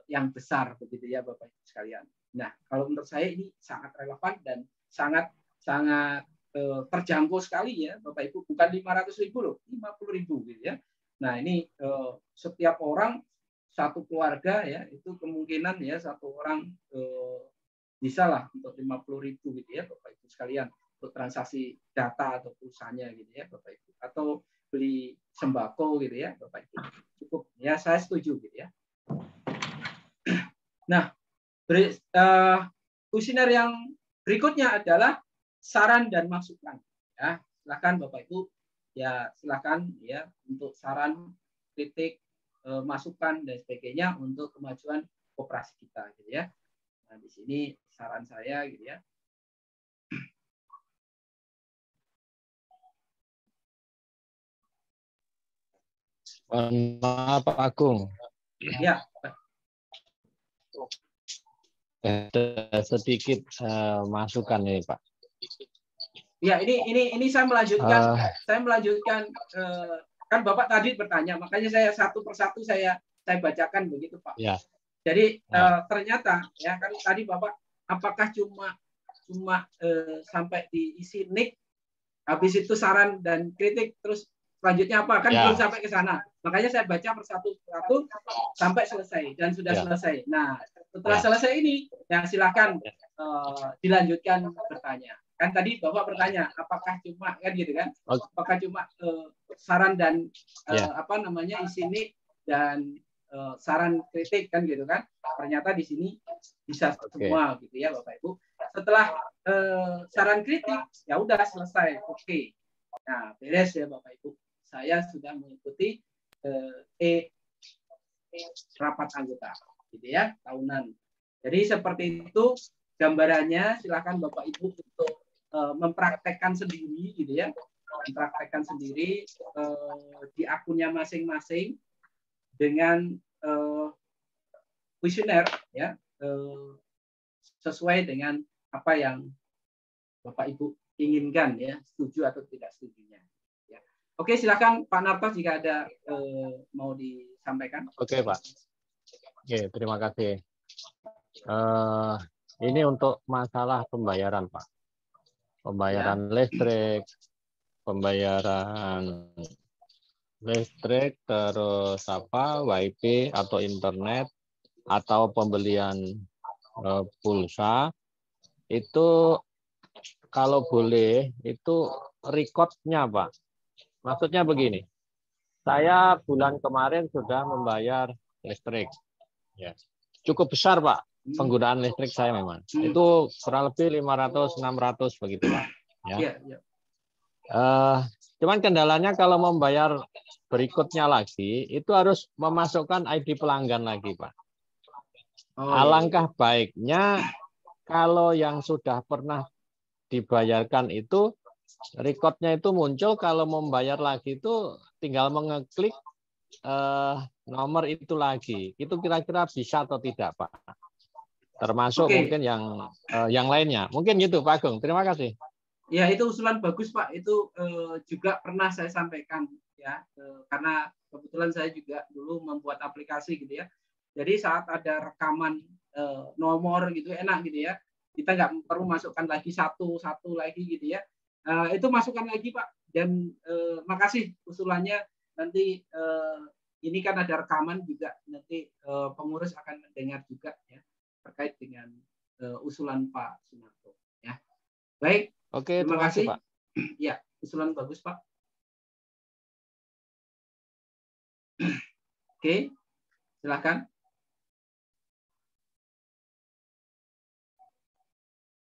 S1: yang besar begitu ya Bapak Ibu sekalian. Nah, kalau menurut saya ini sangat relevan dan sangat terjangkau sekali ya Bapak Ibu, bukan 500.000 loh, 50.000 gitu ya. Nah, ini setiap orang satu keluarga ya itu kemungkinan ya satu orang bisa lah untuk 50.000 gitu ya Bapak Ibu sekalian untuk transaksi data atau pulsanya gitu ya Bapak Ibu, atau beli sembako gitu ya Bapak Ibu. Cukup ya, saya setuju gitu ya. Nah, kuesioner yang berikutnya adalah saran dan masukan. Ya, silakan Bapak Ibu, ya silakan ya untuk saran, kritik, masukan dan sebagainya untuk kemajuan koperasi kita, gitu ya. Nah, di sini saran saya, gitu ya.
S4: Maaf Pak Agung.
S1: Ya.
S4: Ada sedikit masukan nih Pak.
S1: Ya, ini saya melanjutkan kan Bapak tadi bertanya, makanya saya satu persatu saya bacakan begitu Pak.
S4: Ya.
S1: Jadi ternyata ya kan tadi Bapak apakah cuma sampai diisi nick, habis itu saran dan kritik, terus selanjutnya apa kan belum sampai ke sana. Makanya saya baca persatu sampai selesai dan sudah selesai. Nah, setelah selesai ini ya silakan dilanjutkan bertanya. Kan tadi Bapak bertanya apakah cuma kan gitu kan? Apakah cuma saran dan isi nick dan saran kritik kan gitu kan? Ternyata di sini bisa semua gitu ya Bapak Ibu. Setelah saran kritik ya udah selesai. Oke. Nah, beres ya Bapak Ibu. Saya sudah mengikuti rapat anggota gitu ya tahunan. Jadi seperti itu gambarannya, silakan Bapak Ibu untuk mempraktekkan sendiri gitu ya. Mempraktekkan sendiri di akunnya masing-masing dengan kuesioner ya sesuai dengan apa yang Bapak Ibu inginkan ya, setuju atau tidak setujunya. Ya. Oke, silakan Pak Narto jika ada mau disampaikan.
S4: Oke Pak. Oke, terima kasih. Ini untuk masalah pembayaran Pak. Pembayaran listrik, terus WiFi atau internet atau pembelian pulsa itu kalau boleh itu recordnya Pak. Maksudnya begini, Saya bulan kemarin sudah membayar listrik. Ya. Cukup besar, Pak, penggunaan listrik saya memang. Itu kurang lebih 500-600 begitu, Pak. Ya.
S1: Iya, iya.
S4: Cuman kendalanya kalau membayar berikutnya lagi, itu harus memasukkan ID pelanggan lagi, Pak.
S1: Oh, iya.
S4: Alangkah baiknya kalau yang sudah pernah dibayarkan itu, recordnya itu muncul, kalau membayar lagi itu tinggal mengeklik nomor itu lagi. Itu kira-kira bisa atau tidak, Pak? Termasuk
S1: Oke.
S4: mungkin yang lainnya. Mungkin gitu, Pak Agung. Terima kasih.
S1: Ya, itu usulan bagus, Pak. Itu juga pernah saya sampaikan, ya, karena kebetulan saya juga dulu membuat aplikasi gitu ya. Jadi saat ada rekaman nomor gitu enak gitu ya. Kita nggak perlu masukkan lagi satu lagi gitu ya. Itu masukkan lagi, Pak. Dan makasih usulannya. Nanti ini kan ada rekaman juga. Nanti pengurus akan mendengar juga ya terkait dengan usulan Pak Sunarto. Ya, baik.
S4: Oke,
S1: Terima kasih,
S4: Pak.
S1: Ya, usulan bagus, Pak. Oke, silakan.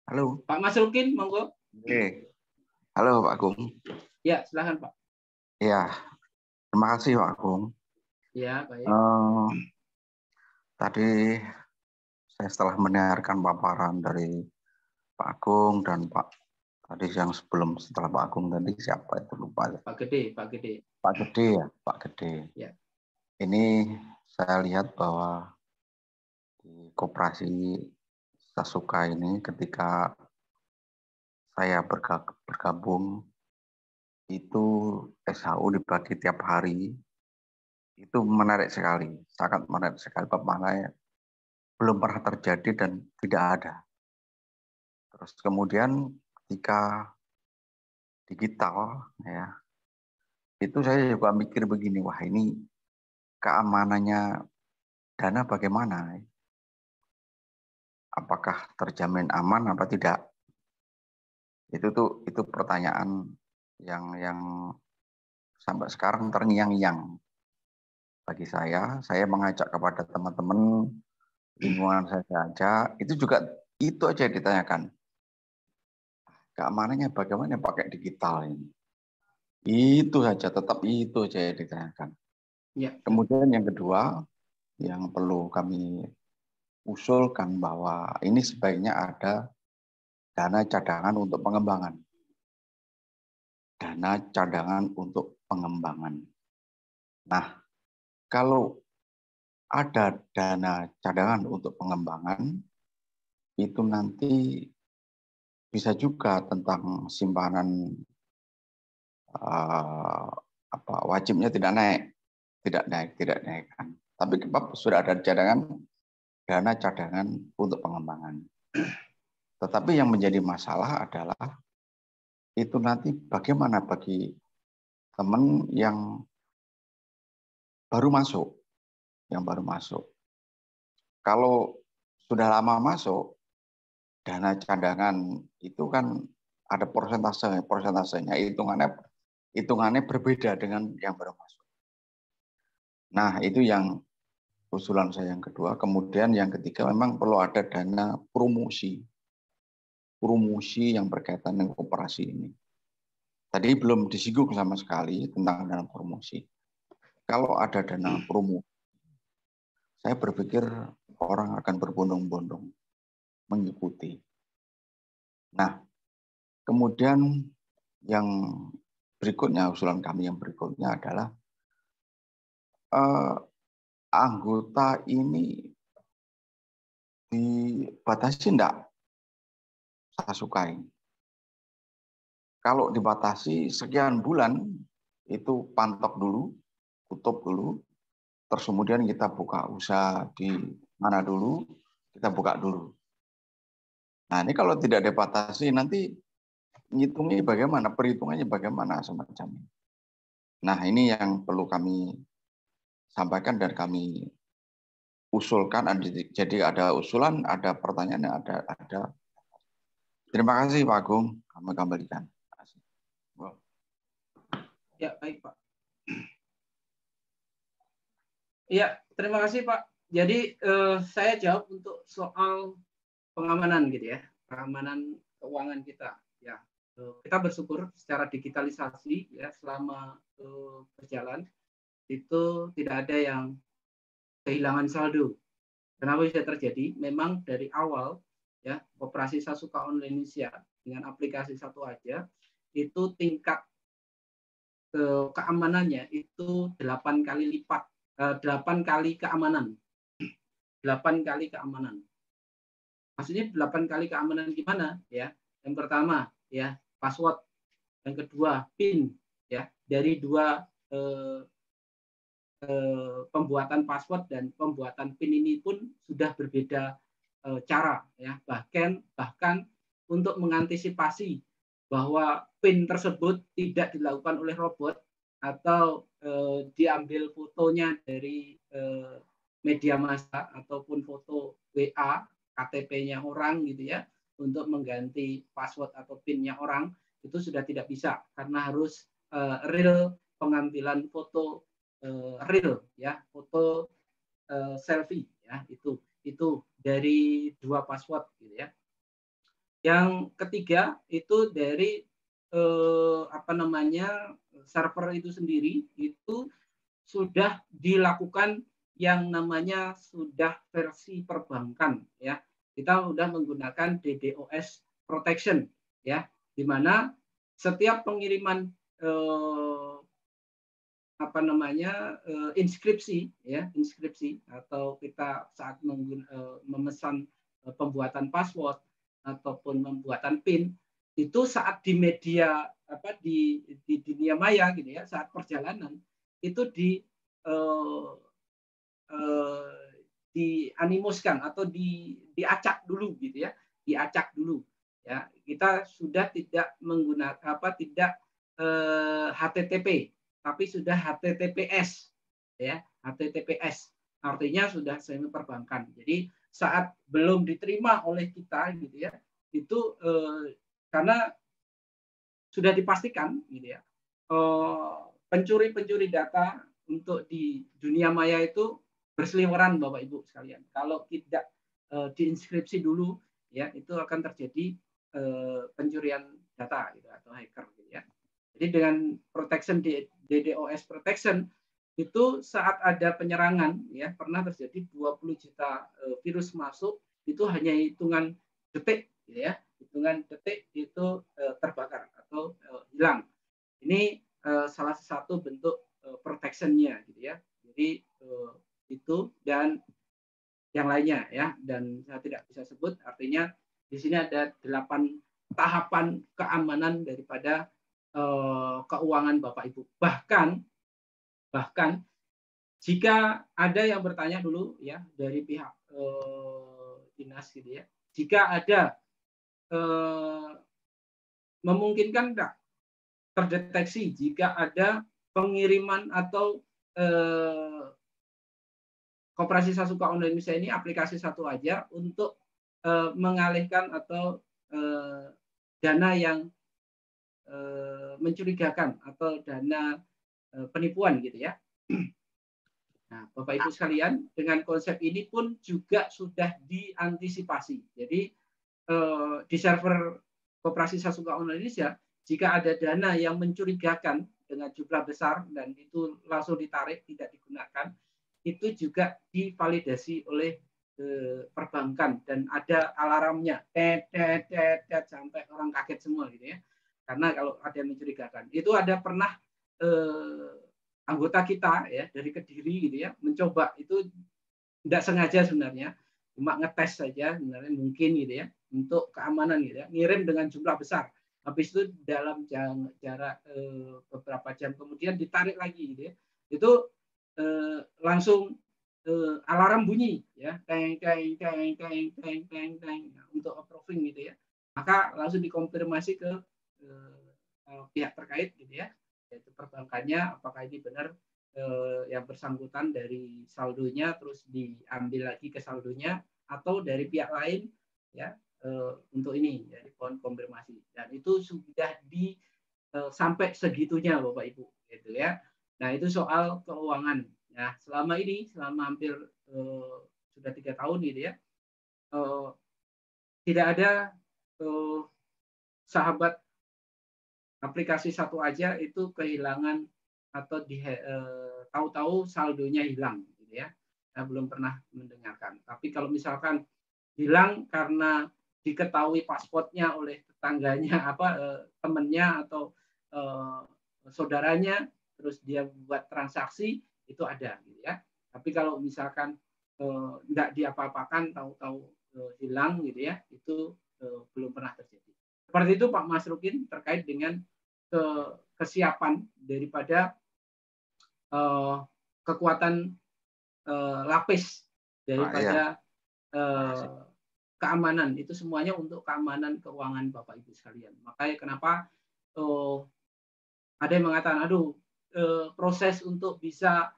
S6: Halo.
S1: Pak Masrukin, monggo.
S6: Halo, Pak Agung.
S1: Ya, silakan, Pak.
S6: Ya, terima kasih, Pak Agung.
S1: Ya, baik.
S6: Tadi saya setelah mendengarkan paparan dari Pak Agung dan Pak tadi yang setelah Pak Agung tadi siapa itu lupa.
S1: Pak Gede.
S6: Pak Gede ya, Pak Gede.
S1: Ya.
S6: Ini saya lihat bahwa di koperasi Sasuka ini ketika saya bergabung itu SHU dibagi tiap hari, itu menarik sekali, sangat menarik sekali. Makanya belum pernah terjadi dan tidak ada. Terus kemudian ketika digital, ya, itu saya juga mikir begini, wah ini keamanannya dana bagaimana? Apakah terjamin aman apa tidak? Itu pertanyaan yang sampai sekarang terngiang-ngiang bagi saya. Saya mengajak kepada teman-teman lingkungan saya ajak, itu juga itu aja ditanyakan. Keamanannya bagaimana pakai digital ini? Itu saja, tetap itu saja ditanyakan.
S1: Ya.
S6: Kemudian yang kedua, yang perlu kami usulkan bahwa ini sebaiknya ada dana cadangan untuk pengembangan. Dana cadangan untuk pengembangan. Nah, kalau ada dana cadangan untuk pengembangan, itu nanti bisa juga tentang simpanan wajibnya tidak naikkan. Tapi sudah ada dana cadangan untuk pengembangan. Tetapi yang menjadi masalah adalah itu nanti bagaimana bagi teman yang baru masuk, Kalau sudah lama masuk, dana cadangan itu kan ada persentasenya, hitungannya berbeda dengan yang baru masuk. Nah, itu yang usulan saya yang kedua. Kemudian yang ketiga, memang perlu ada dana promosi yang berkaitan dengan koperasi ini. Tadi belum disinggung sama sekali tentang dana promosi. Kalau ada dana promosi, saya berpikir orang akan berbondong-bondong mengikuti. Nah, kemudian yang berikutnya, usulan kami yang berikutnya adalah anggota ini dibatasi enggak Sasuka ini. Kalau dibatasi sekian bulan, itu pantok dulu, tutup dulu, terus kemudian kita buka usaha di mana dulu, kita buka dulu. Nah, ini kalau tidak dibatasi, nanti ngitungnya bagaimana, perhitungannya bagaimana semacam ini. Nah, ini yang perlu kami sampaikan dan kami usulkan. Jadi ada usulan, ada pertanyaan, ada. Terima kasih Pak Agung, kami kembalikan.
S1: Ya, baik Pak. Iya, terima kasih Pak. Jadi saya jawab untuk soal pengamanan gitu ya, keamanan keuangan kita. Ya, kita bersyukur secara digitalisasi ya selama berjalan itu tidak ada yang kehilangan saldo. Kenapa bisa terjadi? Memang dari awal ya Koperasi Sasuka Online Indonesia dengan aplikasi satu aja itu tingkat keamanannya itu 8 kali lipat, 8 kali keamanan. 8 kali keamanan. Maksudnya 8 kali keamanan gimana? Ya, yang pertama ya password, yang kedua PIN ya dari dua pembuatan password dan pembuatan PIN ini pun sudah berbeda cara ya bahkan untuk mengantisipasi bahwa PIN tersebut tidak dilakukan oleh robot atau diambil fotonya dari media massa ataupun foto WA KTP-nya orang gitu ya untuk mengganti password atau PIN-nya orang itu sudah tidak bisa karena harus real pengambilan foto real ya foto selfie ya itu dari dua password gitu ya. Yang ketiga itu dari server itu sendiri itu sudah dilakukan yang namanya sudah versi perbankan ya. Kita sudah menggunakan DDoS protection ya, di mana setiap pengiriman inskripsi ya inskripsi atau kita saat memesan pembuatan password ataupun pembuatan PIN itu saat di media di dunia maya gitu ya saat perjalanan itu dianimuskan atau diacak dulu gitu ya diacak dulu ya kita sudah tidak menggunakan tidak HTTP tapi sudah HTTPS ya HTTPS artinya sudah semi perbankan. Jadi saat belum diterima oleh kita gitu ya itu karena sudah dipastikan gitu ya pencuri-pencuri data untuk di dunia maya itu berseliweran Bapak Ibu sekalian. Kalau tidak diinskripsi dulu ya itu akan terjadi pencurian data gitu atau hacker gitu ya. Jadi dengan protection DDoS protection itu saat ada penyerangan ya pernah terjadi 20 juta virus masuk itu hanya hitungan detik gitu ya. Hitungan detik itu terbakar atau hilang. Ini salah satu bentuk protection-nya gitu ya. Jadi itu dan yang lainnya ya dan saya tidak bisa sebut artinya di sini ada 8 tahapan keamanan daripada keuangan Bapak Ibu. Bahkan jika ada yang bertanya dulu ya dari pihak dinas gitu ya. Jika ada memungkinkan enggak terdeteksi jika ada pengiriman atau Koperasi Sasuka Online Indonesia ini aplikasi satu aja untuk mengalihkan atau dana yang mencurigakan atau dana penipuan gitu ya. Nah, Bapak Ibu sekalian, dengan konsep ini pun juga sudah diantisipasi. Jadi di server Koperasi Sasuka Online Indonesia, jika ada dana yang mencurigakan dengan jumlah besar dan itu langsung ditarik tidak digunakan, itu juga divalidasi oleh perbankan dan ada alarmnya, sampai orang kaget semua gitu ya. Karena kalau ada yang mencurigakan, itu ada pernah anggota kita ya dari Kediri gitu ya mencoba itu tidak sengaja sebenarnya cuma ngetes saja sebenarnya mungkin gitu ya untuk keamanan gitu ya ngirim dengan jumlah besar habis itu dalam jarak beberapa jam kemudian ditarik lagi gitu ya itu langsung alarm bunyi ya teng untuk approving gitu ya maka langsung dikonfirmasi ke pihak terkait gitu ya yaitu perbankannya apakah ini benar yang bersangkutan dari saldonya terus diambil lagi ke saldonya atau dari pihak lain ya untuk ini ya dihon konfirmasi dan itu sudah sampai segitunya Bapak Ibu gitu ya. Nah itu soal keuangan Ya, selama hampir sudah 3 tahun gitu ya, tidak ada sahabat aplikasi satu aja itu kehilangan atau tahu-tahu saldonya hilang gitu ya. Saya belum pernah mendengarkan. Tapi kalau misalkan hilang karena diketahui pasportnya oleh tetangganya, temannya atau saudaranya, terus dia buat transaksi, itu ada gitu ya. Tapi kalau misalkan tidak diapa-apakan, tahu-tahu hilang gitu ya, itu belum pernah terjadi. Seperti itu Pak Mas Rukin terkait dengan kesiapan daripada kekuatan lapis daripada keamanan. Itu semuanya untuk keamanan keuangan Bapak Ibu sekalian. Makanya kenapa ada yang mengatakan, proses untuk bisa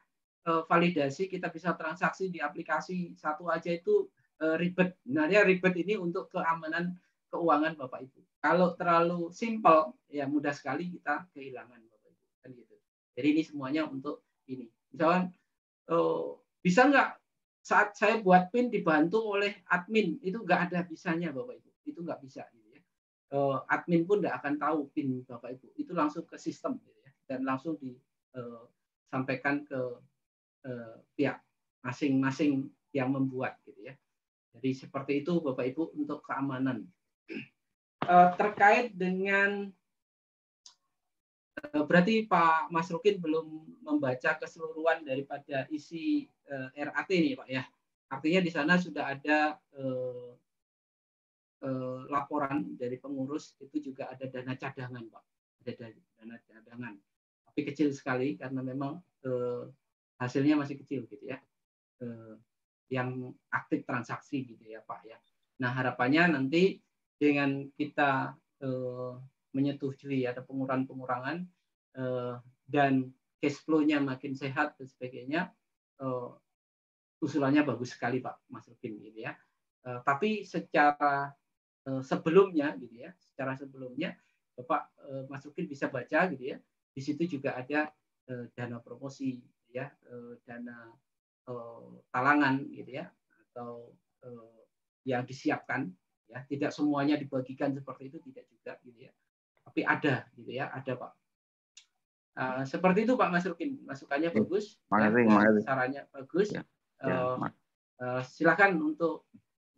S1: validasi, kita bisa transaksi di aplikasi satu aja itu ribet. Sebenarnya ribet ini untuk keamanan keuangan Bapak Ibu. Kalau terlalu simpel, ya mudah sekali kita kehilangan Bapak Ibu. Kan gitu. Jadi ini semuanya untuk ini. Misalkan bisa nggak saat saya buat PIN dibantu oleh admin, itu nggak ada bisanya Bapak Ibu. Itu nggak bisa. Gitu ya. Admin pun nggak akan tahu PIN Bapak Ibu. Itu langsung ke sistem gitu ya, dan langsung disampaikan ke pihak masing-masing yang membuat gitu ya. Jadi seperti itu Bapak Ibu untuk keamanan. Terkait dengan berarti Pak Mas Rukin belum membaca keseluruhan daripada isi RAT nih Pak ya. Artinya di sana sudah ada laporan dari pengurus, itu juga ada dana cadangan Pak. Ada dana cadangan. Tapi kecil sekali karena memang hasilnya masih kecil gitu ya. Yang aktif transaksi gitu ya Pak ya. Nah harapannya nanti dengan kita menyetujui ada pengurangan dan cash flow-nya makin sehat dan sebagainya, usulannya bagus sekali Pak Mas Rukin gitu ya. Tapi secara sebelumnya gitu ya, Bapak Mas Rukin bisa baca gitu ya. Di situ juga ada dana promosi ya, dana talangan gitu ya, atau yang disiapkan ya, tidak semuanya dibagikan seperti itu, tidak juga gitu ya, tapi ada gitu ya, ada Pak. Seperti itu Pak Mas Rukin, masukannya bagus,
S6: makasih.
S1: sarannya bagus.
S6: Ya,
S1: Silakan untuk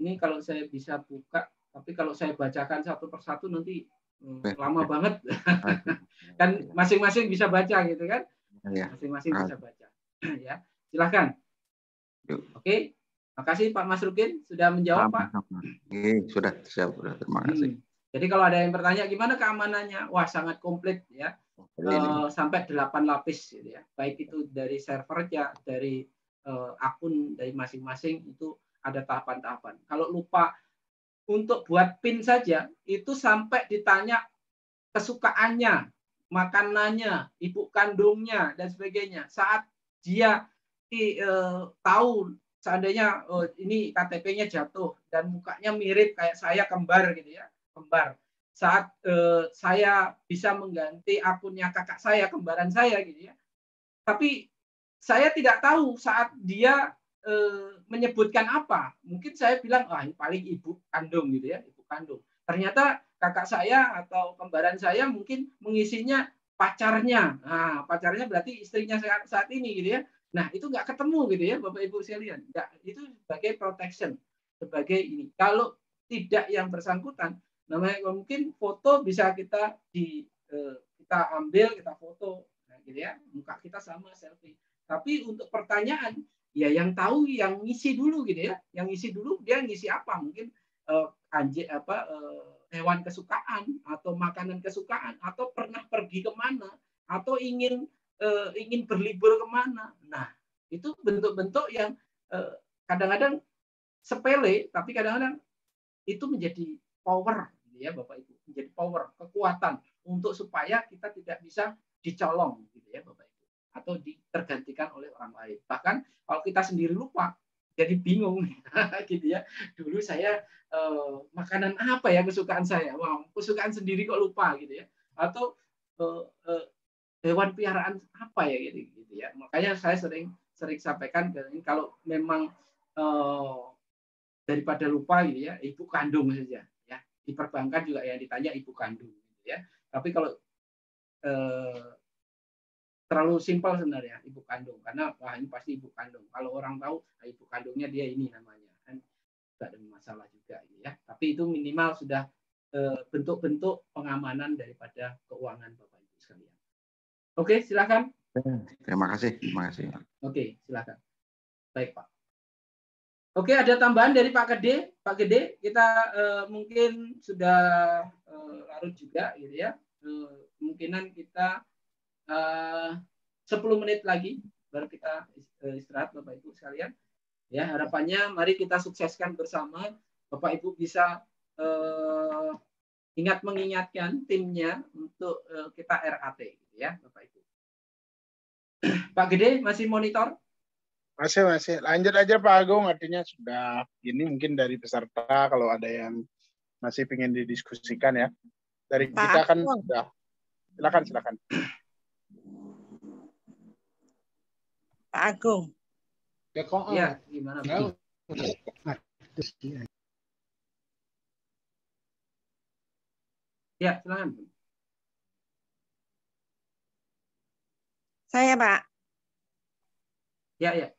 S1: ini, kalau saya bisa buka, tapi kalau saya bacakan satu persatu nanti lama banget. Kan masing-masing bisa baca gitu kan, masing-masing bisa baca. Ya, silakan. Oke, makasih Pak Mas Rukin sudah menjawab Pak.
S6: Sudah siap, terima kasih.
S1: Jadi kalau ada yang bertanya gimana keamanannya, wah sangat komplit ya, sampai 8 lapis gitu ya. Baik itu dari servernya, dari akun dari masing-masing, itu ada tahapan-tahapan. Kalau lupa untuk buat PIN saja itu sampai ditanya kesukaannya, makanannya, ibu kandungnya dan sebagainya. Saat dia tahu seandainya ini KTP-nya jatuh dan mukanya mirip kayak saya, kembar gitu ya, kembar. Saat saya bisa mengganti akunnya kakak saya, kembaran saya gitu ya. Tapi saya tidak tahu saat dia menyebutkan apa. Mungkin saya bilang, ini paling ibu kandung gitu ya, ibu kandung. Ternyata kakak saya atau kembaran saya mungkin mengisinya pacarnya. Nah, pacarnya berarti istrinya saat ini gitu ya. Nah, itu nggak ketemu gitu ya, Bapak Ibu sekalian. Itu sebagai protection, sebagai ini. Kalau tidak yang bersangkutan, namanya mungkin foto bisa kita ambil, kita foto, nah, gitu ya, muka kita sama, selfie. Tapi untuk pertanyaan, ya yang tahu yang ngisi dulu gitu ya, yang ngisi dulu dia ngisi apa? Mungkin hewan kesukaan atau makanan kesukaan, atau pernah pergi kemana, atau ingin berlibur kemana. Nah, itu bentuk-bentuk yang kadang-kadang sepele, tapi kadang-kadang itu menjadi power, gitu ya Bapak Ibu, menjadi power, kekuatan untuk supaya kita tidak bisa dicolong, gitu ya Bapak Ibu, atau tergantikan oleh orang lain. Bahkan kalau kita sendiri lupa, jadi bingung, gitu ya. Dulu saya makanan apa ya kesukaan saya? Wow, kesukaan sendiri kok lupa, gitu ya. Atau hewan piaraan apa ya gitu ya. Makanya saya sering sampaikan, kalau memang daripada lupa gitu ya, ibu kandung saja ya. Di perbankan juga yang ditanya ibu kandung gitu ya. Tapi kalau terlalu simpel sebenarnya ibu kandung, karena wah ini pasti ibu kandung. Kalau orang tahu ibu kandungnya dia ini namanya, kan tidak ada masalah juga gitu ya. Tapi itu minimal sudah bentuk-bentuk pengamanan daripada keuangan Bapak Ibu sekalian. Oke, silakan.
S6: Terima kasih.
S1: Oke, silakan. Baik, Pak. Oke, ada tambahan dari Pak Gede. Pak Gede, kita mungkin sudah larut juga, gitu ya. Kemungkinan kita 10 menit lagi baru kita istirahat, Bapak Ibu sekalian. Ya, harapannya mari kita sukseskan bersama. Bapak Ibu bisa ingat mengingatkan timnya untuk kita RAT, gitu ya, Bapak Ibu. Pak Gede masih monitor?
S3: Masih. Lanjut aja Pak Agung, artinya sudah ini mungkin dari peserta kalau ada yang masih ingin didiskusikan ya. Dari
S7: Pak
S3: kita kan
S7: Agung.
S3: sudah. Silakan.
S7: Pak Agung.
S1: Ya, gimana Pak? Ya, silakan.
S7: Saya Pak.
S1: Ya.